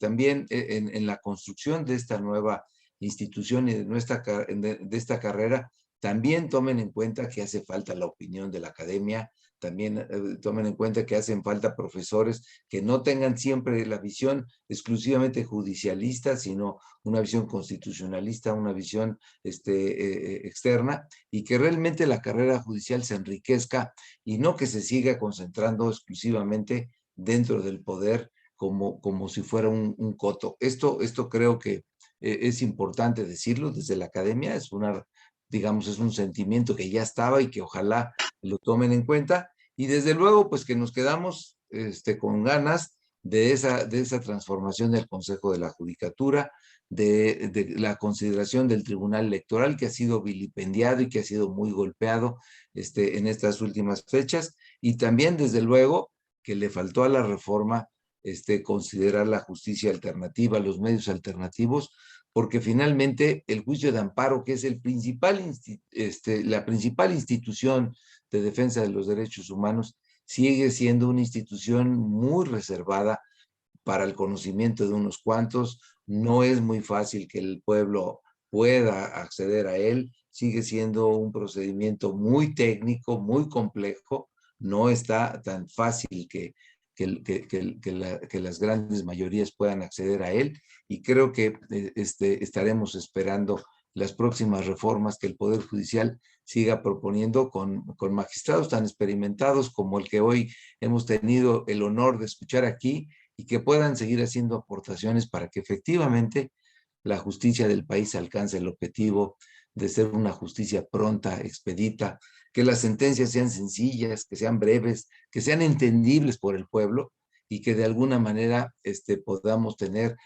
también en la construcción de esta nueva institución y de esta carrera, también tomen en cuenta que hace falta la opinión de la academia, también tomen en cuenta que hacen falta profesores que no tengan siempre la visión exclusivamente judicialista, sino una visión constitucionalista, una visión externa, y que realmente la carrera judicial se enriquezca y no que se siga concentrando exclusivamente dentro del poder como si fuera un coto. Esto creo que es importante decirlo desde la academia, digamos, es un sentimiento que ya estaba y que ojalá lo tomen en cuenta, y desde luego pues que nos quedamos con ganas de esa transformación del Consejo de la Judicatura, de la consideración del Tribunal Electoral, que ha sido vilipendiado y que ha sido muy golpeado en estas últimas fechas, y también desde luego que le faltó a la reforma considerar la justicia alternativa, los medios alternativos, porque finalmente el juicio de amparo, que es la principal institución de defensa de los derechos humanos, sigue siendo una institución muy reservada para el conocimiento de unos cuantos. No es muy fácil que el pueblo pueda acceder a él, sigue siendo un procedimiento muy técnico, muy complejo, no está tan fácil que las grandes mayorías puedan acceder a él, y creo que estaremos esperando las próximas reformas que el Poder Judicial siga proponiendo con magistrados tan experimentados como el que hoy hemos tenido el honor de escuchar aquí, y que puedan seguir haciendo aportaciones para que efectivamente la justicia del país alcance el objetivo de ser una justicia pronta, expedita, que las sentencias sean sencillas, que sean breves, que sean entendibles por el pueblo, y que de alguna manera podamos tener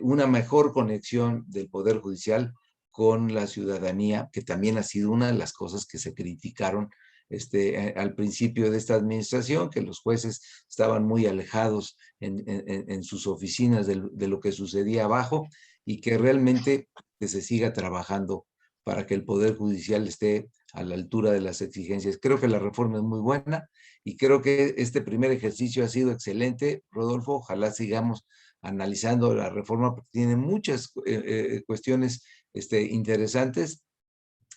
una mejor conexión del Poder Judicial con la ciudadanía, que también ha sido una de las cosas que se criticaron al principio de esta administración, que los jueces estaban muy alejados en sus oficinas de lo que sucedía abajo, y que realmente que se siga trabajando para que el Poder Judicial esté a la altura de las exigencias. Creo que la reforma es muy buena y creo que este primer ejercicio ha sido excelente, Rodolfo. Ojalá sigamos analizando la reforma porque tiene muchas cuestiones interesantes,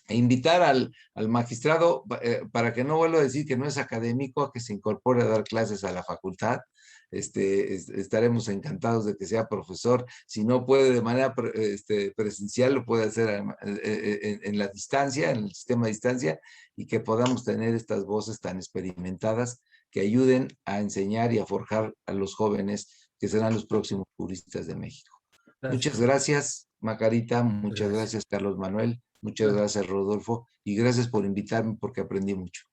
e invitar al magistrado para que no vuelva a decir que no es académico, a que se incorpore a dar clases a la facultad. Estaremos encantados de que sea profesor. Si no puede de manera presencial, lo puede hacer en la distancia, en el sistema de distancia, y que podamos tener estas voces tan experimentadas que ayuden a enseñar y a forjar a los jóvenes que serán los próximos juristas de México. Gracias. Muchas gracias, Macarita. Muchas gracias, Carlos Manuel. Muchas gracias, Rodolfo. Y gracias por invitarme porque aprendí mucho.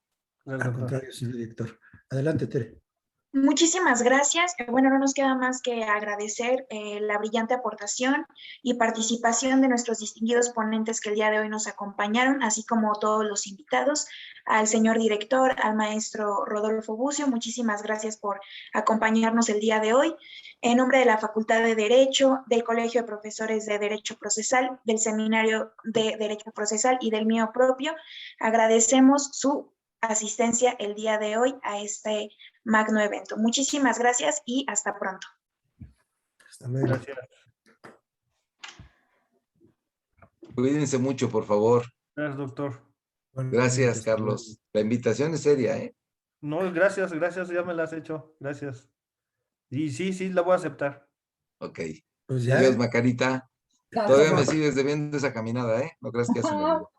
Al contrario, señor director. Adelante, Tere. Muchísimas gracias. Bueno, no nos queda más que agradecer la brillante aportación y participación de nuestros distinguidos ponentes que el día de hoy nos acompañaron, así como todos los invitados, al señor director, al maestro Rodolfo Bucio. Muchísimas gracias por acompañarnos el día de hoy. En nombre de la Facultad de Derecho, del Colegio de Profesores de Derecho Procesal, del Seminario de Derecho Procesal y del mío propio, agradecemos su asistencia el día de hoy a este magno evento. Muchísimas gracias y hasta pronto. Hasta luego. Gracias. Cuídense mucho, por favor. Gracias, doctor. Gracias, Carlos. La invitación es seria, ¿eh? No, gracias, ya me la has hecho. Gracias. Y sí, la voy a aceptar. Ok. Pues ya. Adiós, Macarita. Gracias, Todavía me doctor. sigues debiendo esa caminada, ¿eh? No creas que ya se me olvidó.